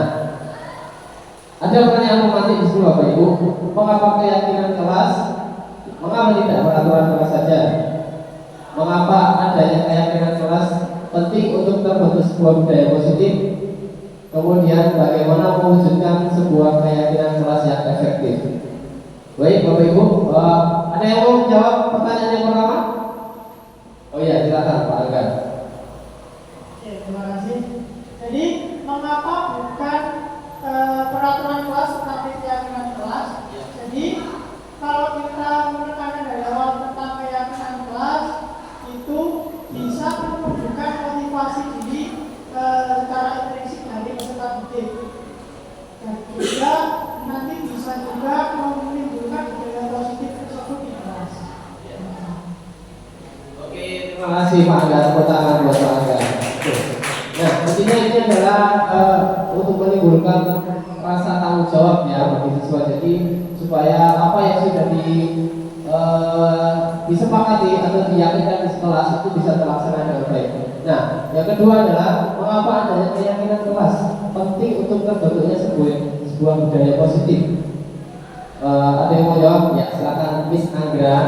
ada pertanyaan romantik di sini Bapak Ibu. Mengapa keyakinan kelas? Mengapa tidak peraturan kelas saja? Mengapa adanya keyakinan kelas penting untuk terbentuk sebuah budaya positif? Kemudian bagaimana mewujudkan sebuah keyakinan kelas yang efektif? Baik Bapak Ibu, ada yang mau menjawab pertanyaan yang pertama? Oh iya, silakan Pak Angga. Oke, terima kasih. Jadi mengapa bukan peraturan kelas tetapi keyakinan kelas? Jadi kalau kita menekankan dari awal tentang keyakinan kelas itu bisa menunjukkan motivasi diri secara intrinsik dari peserta didik, dan juga nanti bisa juga menimbulkan budaya positif tersebut di kelas. Oke, terima kasih Pak Angga. Tepuk tangan buat Pak Angga. Nah, intinya ini adalah untuk menimbulkan rasa tanggung jawab ya bagi siswa. Jadi supaya apa yang sudah disepakati atau diyakinkan di kelas itu bisa terlaksana dengan baik. Nah, yang kedua adalah mengapa adanya keyakinan kelas. penting untuk terbentuknya sebuah budaya positif? Ada yang mau jawab? Ya, silakan Miss Anggra.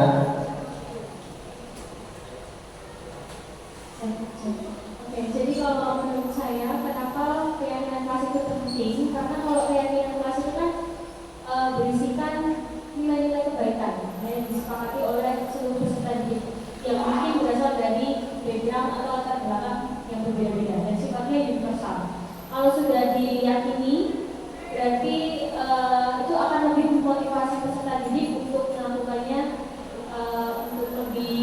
Oke, jadi kalau menurut saya, kenapa keyakinan kelas itu penting? Karena kalau keyakinan kelas itu kan berisikan nilai-nilai kebaikan yang disepakati oleh seluruh peserta didik, yang mungkin berasal dari background atau latar belakang yang berbeda-beda dan sifatnya universal. Kalau sudah diyakini, berarti itu akan lebih memotivasi peserta didik untuk melakukannya, untuk lebih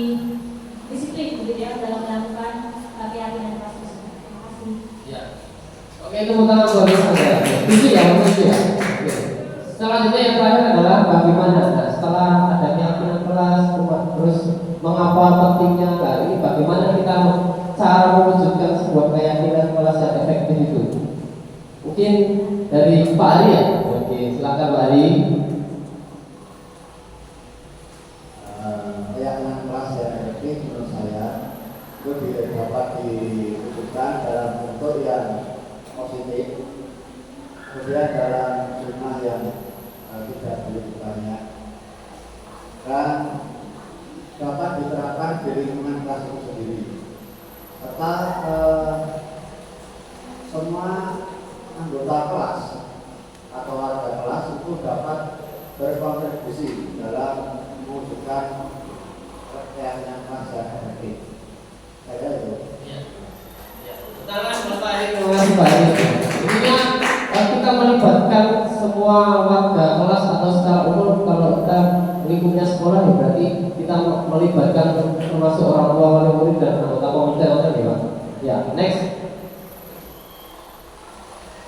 disiplin gitu ya dalam melakukan keyakinan kelas tersebut. Terima kasih. Ya. Oke, tepuk tangan buat Miss Anggra. Itu ya, itu ya. Oke. Selanjutnya yang terakhir adalah bagaimana. Nah, setelah ada keyakinan kelas, terus mengapa pentingnya, nah ini bagaimana kita cara mewujudkan sebuah keyakinan kelas yang efektif itu. Mungkin dari Pak Ari ya. Oke, silakan Pak Ari. Keyakinan kelas yang efektif menurut saya itu dapat diwujudkan dalam bentuk yang positif, kemudian dalam jumlah yang tidak begitu banyak, dan dapat diterapkan di lingkungan kelas itu sendiri, serta semua anggota kelas atau warga kelas itu dapat berkontribusi dalam mewujudkan keyakinan kelas yang efektif. Saya itu. Tangan Bapak Ari, terima kasih Pak Ari. Intinya kita melibatkan semua warga kelas atau secara umum. Kalau kita lingkupnya sekolah ya berarti kita melibatkan termasuk orang tua, wali murid dan anggota komite ya Pak. Ya, next.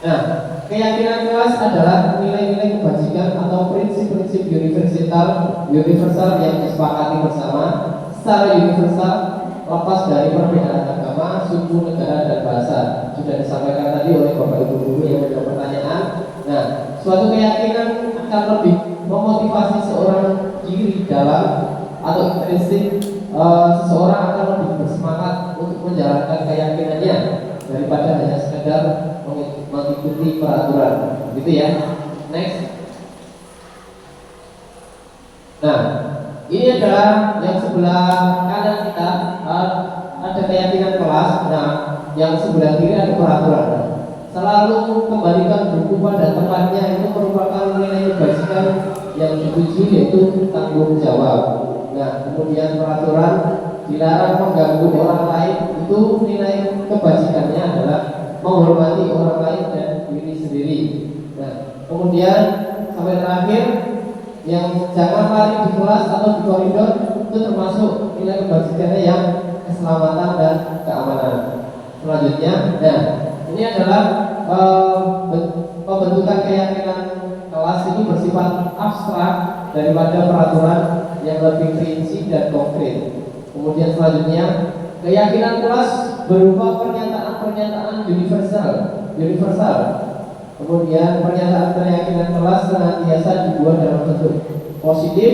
Nah, keyakinan kelas adalah nilai-nilai kebajikan atau prinsip-prinsip universal yang disepakati bersama secara universal, lepas dari perbedaan agama, suku, negara, dan bahasa. Sudah disampaikan tadi oleh Bapak Ibu guru yang menjawab pertanyaan. Nah, suatu keyakinan akan lebih memotivasi seorang diri dalam atau intrinsik, seseorang akan lebih bersemangat untuk menjalankan keyakinannya daripada hanya sekedar mengikuti peraturan, gitu ya. Next. Nah, ini adalah yang sebelah kanan kita, ada keyakinan kelas. Nah, yang sebelah kiri ada peraturan. Selalu kembalikan buku pada tempatnya, itu merupakan nilai kebajikan yang dituju, yaitu tanggung jawab. Nah, kemudian peraturan, dilarang mengganggu orang lain, itu nilai kebajikannya adalah menghormati orang lain dan diri sendiri. Nah, kemudian sampai terakhir, yang jangan lari di kelas atau di koridor, itu termasuk nilai kebajikannya yang keselamatan dan keamanan. Selanjutnya, nah ini adalah pembentukan keyakinan kelas ini bersifat abstrak daripada peraturan yang lebih rinci dan konkret. Kemudian selanjutnya, keyakinan kelas berupa pernyataan-pernyataan universal. Kemudian pernyataan keyakinan kelas senantiasa dibuat dalam bentuk positif,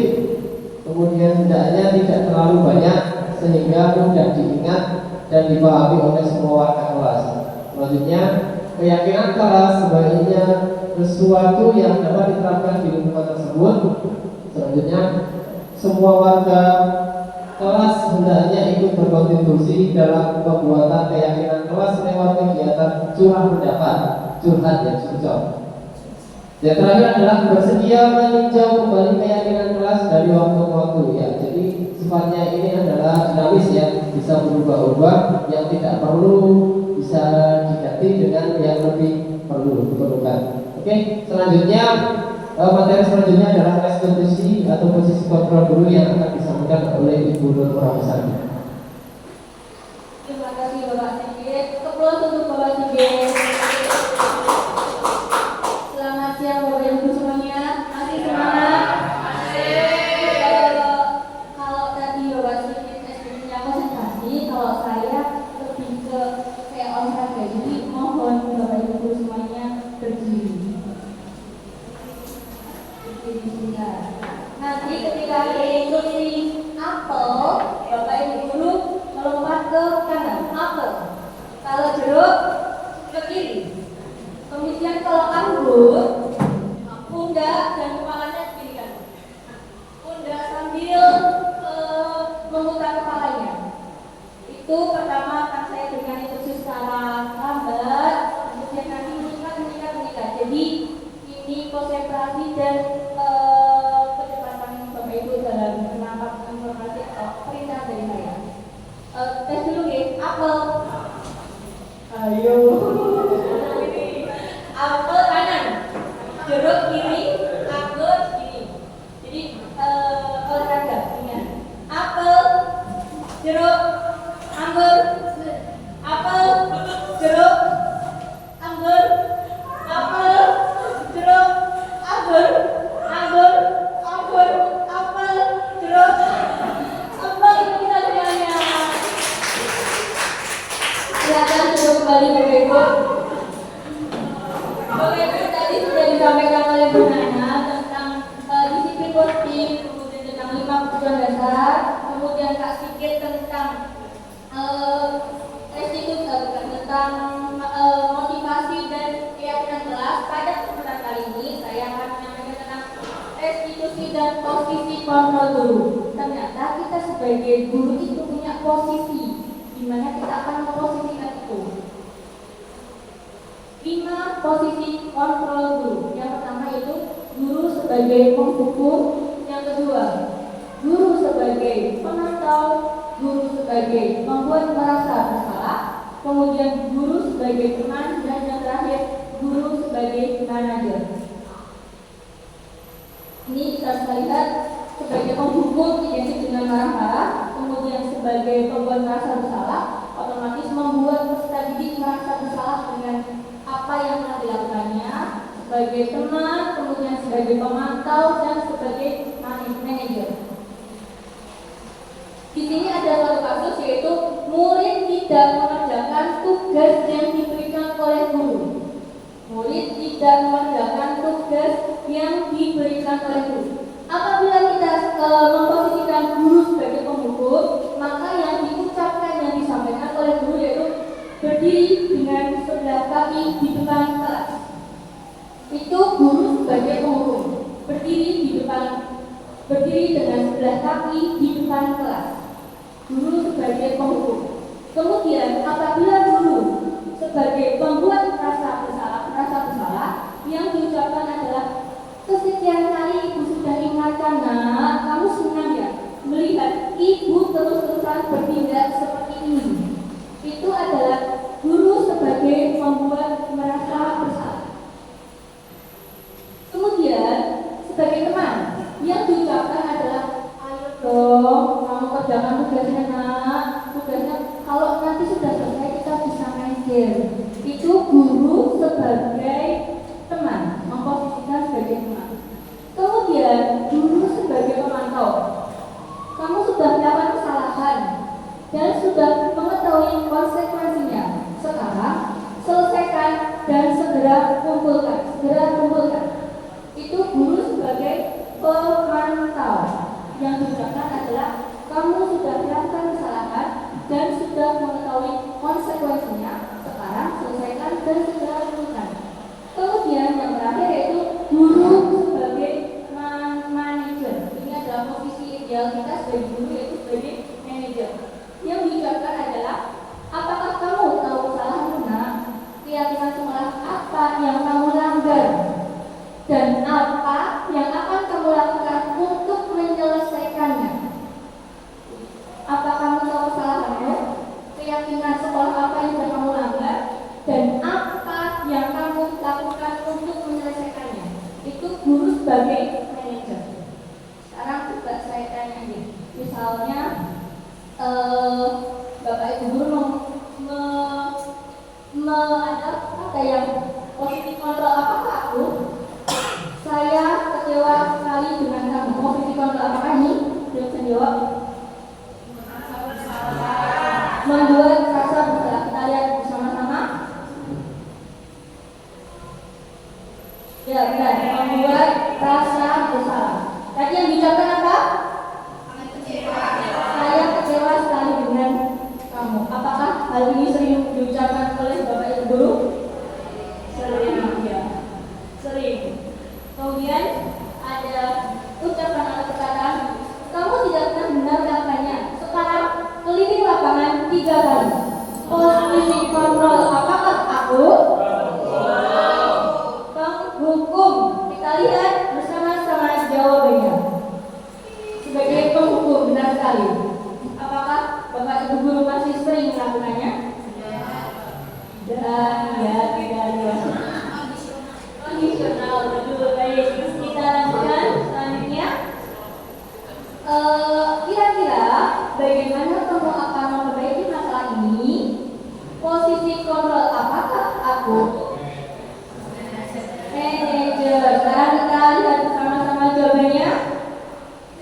kemudian hendaknya tidak terlalu banyak sehingga mudah diingat dan dipahami oleh semua warga kelas. Selanjutnya, keyakinan kelas sebaiknya sesuatu yang dapat diterapkan di lingkungan tersebut. Selanjutnya, semua warga kelas hendaknya ikut berkontribusi dalam pembuatan keyakinan kelas lewat kegiatan curah pendapat, curhat dan curcol. Yang terakhir adalah bersedia meninjau kembali keyakinan kelas dari waktu ke waktu. Ya, jadi sifatnya ini adalah dinamis ya, bisa berubah-ubah, yang tidak perlu bisa diganti dengan yang lebih diperlukan. Oke, selanjutnya materi selanjutnya adalah restitusi atau posisi kontrol guru yang akan disampaikan oleh Ibu Nur Purwosari. Terima kasih Bapak Sigit. Keplus untuk Bapak Sigit. Selamat siang Bapak Ibu semuanya. Masih semangat? Kalau tadi Bapak Sigit SPP-nya konsentrasi, kalau saya lebih ke kayak olahraga. Jadi mohon Bapak Ibu semuanya berdiri. Nanti ketika instruksi apel, Bapak Ibu guru melompat ke kanan, apel. Kalau jeruk ke kiri. Oke, tadi sudah disampaikan oleh Bu Nana tentang disiplin positif, kemudian tentang 5 kebutuhan dasar, kemudian Kak Sigit tentang tentang motivasi dan keyakinan kelas. Pada kesempatan kali ini saya akan menyampaikan tentang restitusi dan posisi kontrol guru. Ternyata kita sebagai guru itu punya posisi di mana kita akan memposisikan itu. 5 posisi kontrol guru. Yang pertama itu guru sebagai penghukum, yang kedua guru sebagai pemantau, guru sebagai membuat merasa bersalah, kemudian guru sebagai teman, dan yang terakhir guru sebagai manajer. Ini kita bisa lihat sebagai penghukum identik dengan marah-marah, kemudian sebagai pembuat merasa bersalah, otomatis membuat peserta didik merasa bersalah dengan apa yang telah dilakukannya, sebagai teman, kemudian sebagai pemantau, dan sebagai manajer. Di sini ada satu kasus yaitu murid tidak mengerjakan tugas yang diberikan oleh guru. Murid tidak mengerjakan tugas yang diberikan oleh guru. Apabila kita memposisikan guru sebagai penghukum, maka yang diucapkan yang disampaikan oleh guru yaitu berdiri dengan sebelah kaki di depan kelas. Itu guru sebagai penghukum, berdiri dengan sebelah kaki di depan kelas. Guru sebagai penghukum. Kemudian apabila guru sebagai pembuat merasa bersalah, yang diucapkan adalah kesekian kali ibu sudah ingatkan, nak, kamu senang ya melihat ibu terus-terusan bertindak seperti ini. Itu adalah guru sebagai pembuat merasa bersalah. Kemudian sebagai teman, yang diucapkan adalah ayo dong, kamu kerjakan tugasnya, nak. Tugasnya kalau nanti sudah selesai kita bisa manajer. Itu guru sebagai teman, memposisikan sebagai teman. Kemudian guru sebagai pemantau. Kamu sudah melakukan kesalahan dan sudah mengetahui konsekuensinya. Sekarang selesaikan dan segera kumpulkan. Itu guru sebagai pemantau. Yang diucapkan adalah kamu sudah melakukan kesalahan dan sudah mengetahui konsekuensinya. Sekarang selesaikan dan segera kumpulkan. Kemudian yang terakhir yaitu guru sebagai manajer. Ini adalah posisi ideal kita sebagai guru, yaitu sebagai manajer. Yang diucapkan adalah apakah kamu tahu kesalahanmu, nak? Keyakinan sekolah apa yang kamu langgar? Dan apa yang akan kamu lakukan untuk menyelesaikannya? Apa kamu tahu kesalahanmu? Keyakinan sekolah apa yang sudah kamu langgar? Dan apa yang kamu lakukan untuk menyelesaikannya? Itu guru sebagai manajer. Sekarang coba saya tanya nih, misalnya Bapak Ibu guru ada yang positif kontrol, apakah aku? Saya kecewa sekali dengan kamu. Posisi kontrol apakah ini? Belum bisa jawab. Membuat rasa bersalah. Kita lihat bersama-sama. Ya benar, membuat rasa bersalah. Tadi yang diucapkan apa? Saya kecewa sekali dengan kamu. Apakah hal ini sering diucapkan oleh Bapak Ibu guru? Sering, ya. Sering. Kemudian ada ucapan atau perkataan, kamu tidak pernah benar melakukannya. Sekarang keliling lapangan 3 kali. Posisi kontrol apakah aku? Penghukum. Kita lihat bersama-sama jawabannya. Sebagai penghukum, benar sekali. Apakah Bapak Ibu guru masih sering melakukannya? Dan ya, tidak. Kondisional, betul. Baik, kita lanjutkan selanjutnya. Kira-kira bagaimana kamu akan memperbaiki masalah ini? Posisi kontrol apakah aku? Manajer. Sekarang kita lihat bersama-sama jawabannya.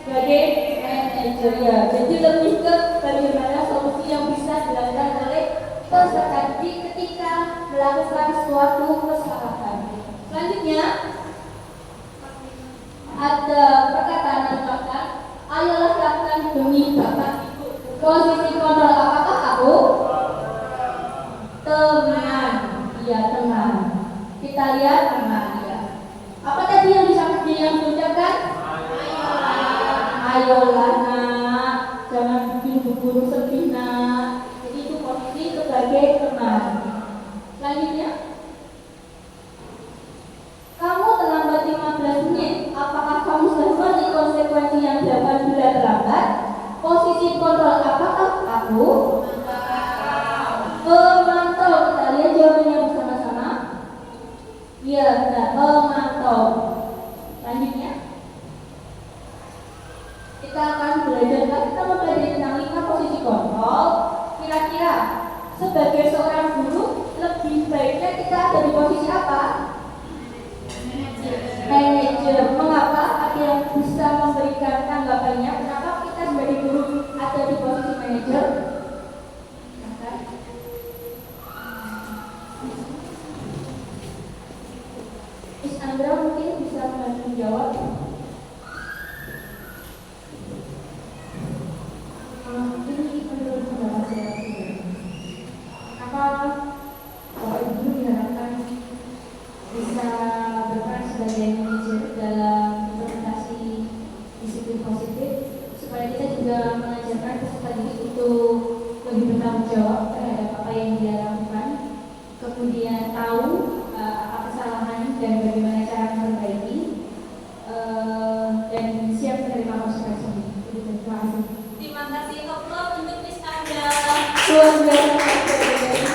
Sebagai manajer, ya. Jadi lebih ke bagaimana solusi yang bisa dilakukan oleh peserta didik ketika melakukan suatu kesalahan. Selanjutnya ada perkataan yang diucapkan, ayolah lakukan demi Bapak Ibu. Posisi kontrol apakah aku? Teman. Iya, teman. Kita lihat teman ya. Apa tadi yang diucapkan? Ayolah nak, jangan bikin bu guru sedih nak. Jadi itu posisi sebagai teman. Selanjutnya, kamu terlambat 15 menit. Apakah kamu sudah mengerti konsekuensi yang dapat bila terlambat? Posisi kontrol apakah aku? Pemantau. Kita lihat jawabannya bersama-sama. Iya, benar. Pemantau. Selanjutnya, kita akan belajar tentang 5 posisi kontrol. Kira-kira sebagai seorang guru lebih baiknya kita ada di posisi apa? Manajer. Mengapa? Ada yang bisa memberikan tanggapannya? Kenapa kita sebagai guru ada di posisi manajer? Miss Andra mungkin bisa menjawab. Ini menurut pendapat saya kenapa Bapak Ibu diharapkan bisa berperan sebagai manajer dalam implementasi disiplin positif, supaya kita juga mengajarkan peserta didik untuk lebih bertanggung jawab terhadap apa yang dia lakukan, kemudian tahu apa kesalahan dan bagaimana cara memperbaiki, dan siap menerima konsekuensi. Terima kasih. Terima kasih Oknum untuk Miss Anda. Luar biasa.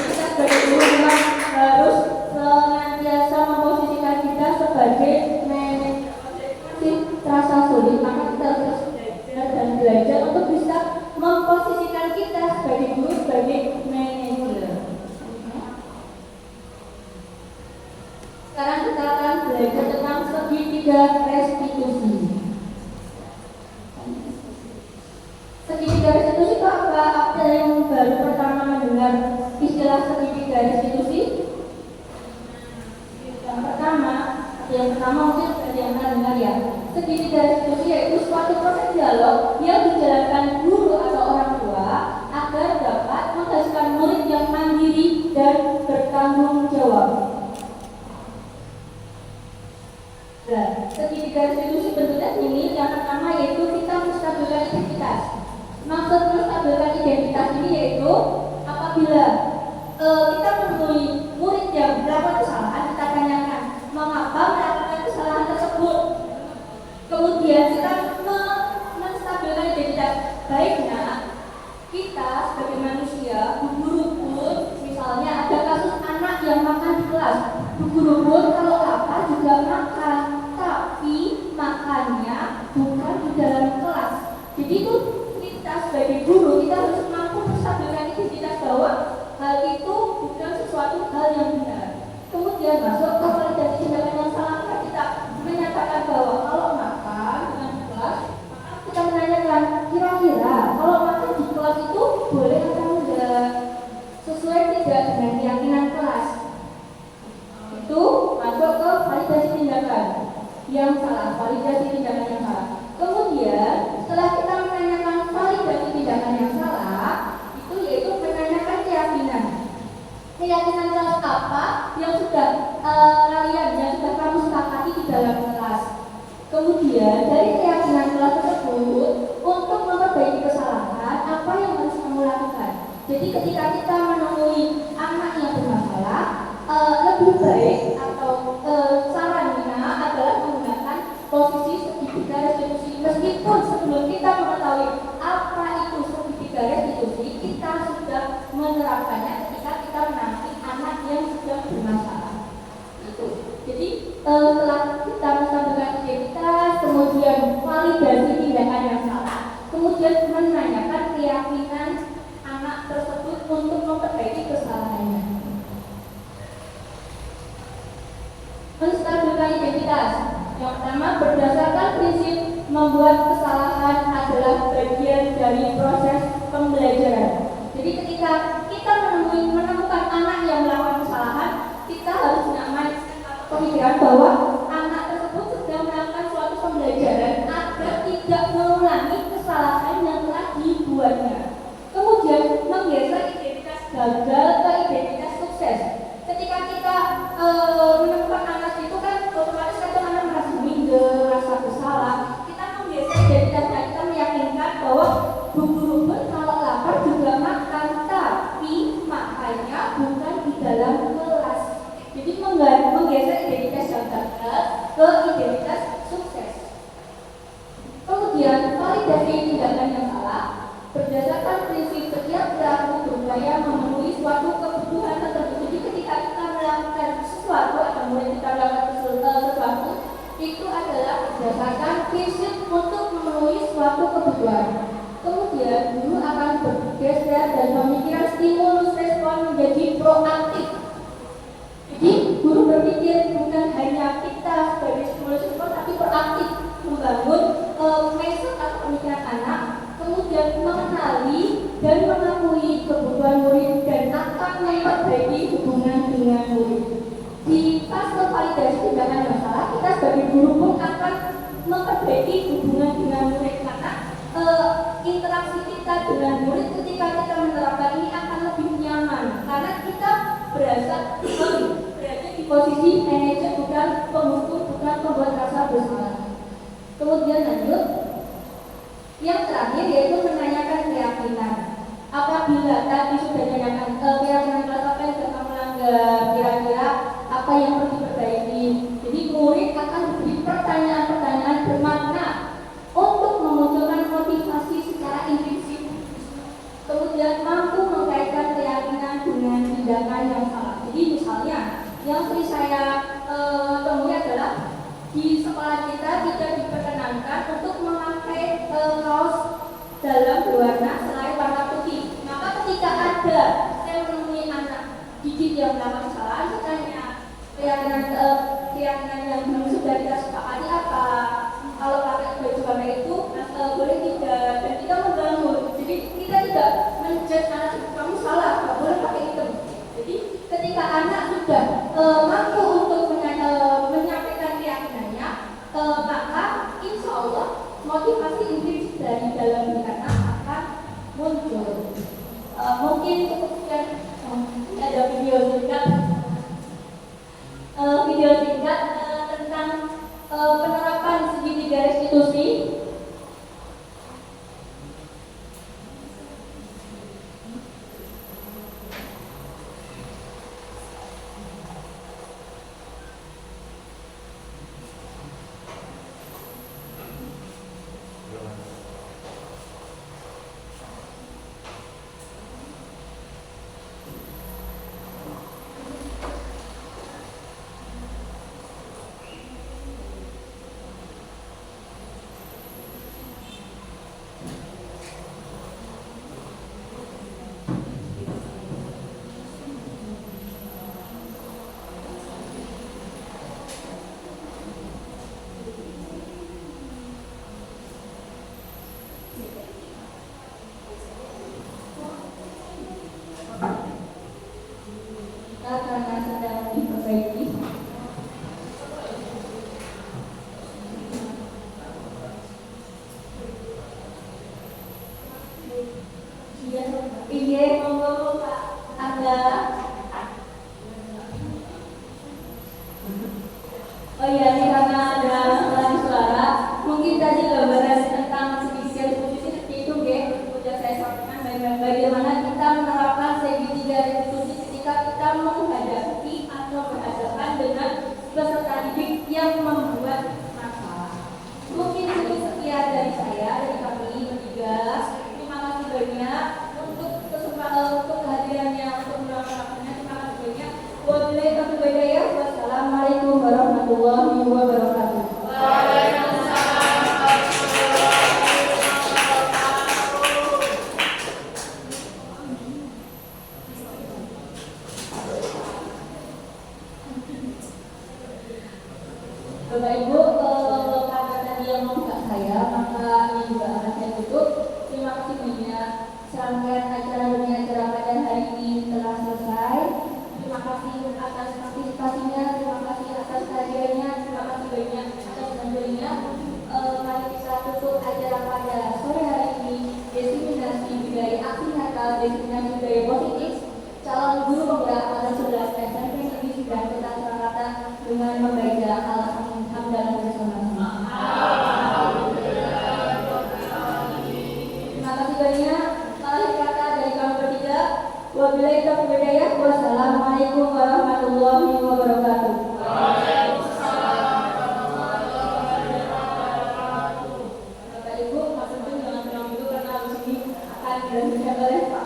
Kita sebagai guru memang harus senantiasa memposisikan kita sebagai manajer. Terasa sulit, maka kita harus belajar dan belajar untuk bisa memposisikan kita sebagai guru, sebagai manajer. Sekarang kita akan belajar tentang segitiga restitusi. Segitiga restitusi itu apa? Ada yang baru pertama mendengar istilah segitiga restitusi? Yang pertama mungkin ada yang pernah dengar ya. Segitiga restitusi yaitu suatu proses dialog yang dijalankan guru atau orang tua agar dapat menghasilkan murid yang mandiri dan bertanggung jawab. Nah, segitiga restitusi bentuknya ini yang pertama yaitu kita menstabilkan identitas. Maksud menstabilkan identitas ini yaitu apabila kita menemui murid yang melakukan kesalahan, kita tanyakan mengapa melakukan kesalahan tersebut. Kemudian kita menstabilkan identitas. Baiknya kita sebagai manusia, bu guru pun misalnya ada kasus anak yang makan di kelas, bu guru pun kalau lapar juga makan, tapi makannya bukan di dalam kelas. Jadi itu kita sebagai guru kita harus mampu menstabilkan identitas bahwa hal itu bukan sesuatu hal yang benar. Kemudian masuk ke validasi tindakan yang salah, kita menyatakan bahwa kalau makan dengan kelas, kita menanyakan kira-kira kalau makan di kelas itu boleh atau enggak, sesuai tidak dengan keyakinan kelas. Itu masuk ke validasi tindakan yang salah, validasi tindakan yang salah. Kemudian setelah kita menanyakan validasi tindakan yang salah, itu yaitu menanyakan keyakinan. Keyakinan kelas apa yang sudah yang sudah kamu sepakati di dalam kelas. Kemudian dari keyakinan kelas tersebut untuk memperbaiki kesalahan apa yang harus kamu lakukan. Jadi ketika kita menemui anak yang bermasalah, lebih baik atau sarannya adalah menggunakan posisi segitiga restitusi. Meskipun sebelum kita mengetahui apa itu segitiga restitusi, kita sudah menerapkannya ketika kita menangani anak yang sedang bermasalah. Itu. Jadi setelah kita menstabilkan identitas, kemudian validasi tindakan yang salah, kemudian menanyakan keyakinan anak tersebut untuk memperbaiki kesalahannya. Menstabilkan identitas. Yang pertama, berdasarkan prinsip membuat kesalahan adalah bagian dari proses pembelajaran. Jadi ketika kita menemukan anak yang melakukan kesalahan, kita harus punya mindset atau pemikiran menyampaikan bahwa anak tersebut sedang melakukan suatu pembelajaran agar tidak mengulangi kesalahan yang telah dibuatnya. Kemudian menggeser identitas gagal ke identitas sukses. Ketika kita menemukan anak itu kan otomatis kadang anak merasa minder, merasa bersalah. Kita menggeser identitasnya, kita meyakinkan bahwa guru pun kalau lapar juga makan, tapi makannya bukan di dalam kelas. Jadi menggeser identitas yang gagal ke identitas sukses. Kemudian validasi tindakan yang salah berdasarkan prinsip setiap pelaku berupaya memenuhi suatu kebutuhan tertentu. Jadi ketika kita melakukan sesuatu atau mulai kita melakukan sesuatu itu adalah berdasarkan prinsip untuk memenuhi suatu kebutuhan. Kemudian guru akan bergeser dan pemikiran stimulus respon menjadi proaktif. Jadi guru berpikir bukan hanya kita sebagai stimulus respon, tapi proaktif membangun mindset atau pemikiran anak, kemudian mengenali dan mengakui kebutuhan murid dan akan memperbaiki hubungan dengan murid. Di fase validasi tindakan yang salah, kita sebagai guru pun akan memperbaiki hubungan dengan murid karena interaksi kita dengan murid ketika kita menerapkan ini akan lebih nyaman karena kita berada di posisi manajer, bukan penghukum, bukan pembuat rasa bersalah. Kemudian lanjut, yang terakhir yaitu menanyakan keyakinan. Apabila tadi sudah ditanyakan keyakinan kelas apa yang sudah melanggar, kira-kira apa yang perlu diperbaiki. Jadi murid akan diberi pertanyaan-pertanyaan bermakna untuk memunculkan motivasi secara intrinsik. Kemudian mampu mengkaitkan keyakinan dengan tindakan yang salah. Jadi misalnya yang sering saya temui adalah di sekolah kita tidak diperkenankan untuk memakai kaos dalam berwarna selain warna putih. Maka ketika ada saya menemui anak didik yang melakukan kesalahan, saya tanya keyakinan yang sudah kita sepakati apa? Kalau pakai baju warna itu boleh tidak? Dan kita membangun. Jadi kita tidak menjudge anak kamu salah, nggak boleh pakai hitam. Jadi ketika anak sudah mampu untuk menyampaikan keyakinannya, maka insya Allah motivasi intrinsik dari dalam diri anak akan muncul. Mungkin cukup sekian. Ada video singkat tentang penerapan segitiga restitusi. Karena sedang diperbaiki. Iya, monggo Pak Anda. Oh iya, ini karena ada lagi suara. Mungkin tadi gambaran tentang segitiga restitusi seperti itu, sudah saya sampaikan bagaimana kita menerapkan segitiga restitusi ketika kita menghadapi atau berhadapan dengan peserta didik yang membuat masalah. Mungkin cukup sekian dari saya, dari kami bertiga. Terima kasih banyak untuk kehadirannya, untuk melaksanakannya. Terima kasih banyak. Wabillahi taufiq wal hidayah. Wassalamualaikum warahmatullahi wabarakatuh. Bapak Ibu, karena tadi yang membuka saya, maka ini juga akan saya tutup. Terima kasih banyak. Serangkaian acara dunia acara pada hari ini telah selesai. Terima kasih atas partisipasinya, terima kasih atas kehadiran diskriminasi budaya positif, calon guru penggerak pada 11 SMP Negeri 9 Kota Surakarta dengan membaca Alhamdulillah bersama-sama. Terima kasih banyak. Akhir kata dari kami bertiga. Wabillahi taufiq wal hidayah. Wassalamualaikum warahmatullahi wabarakatuh. Bapak Ibu, maksudnya jangan bilang dulu karena habis ini akan dilanjutkan oleh Pak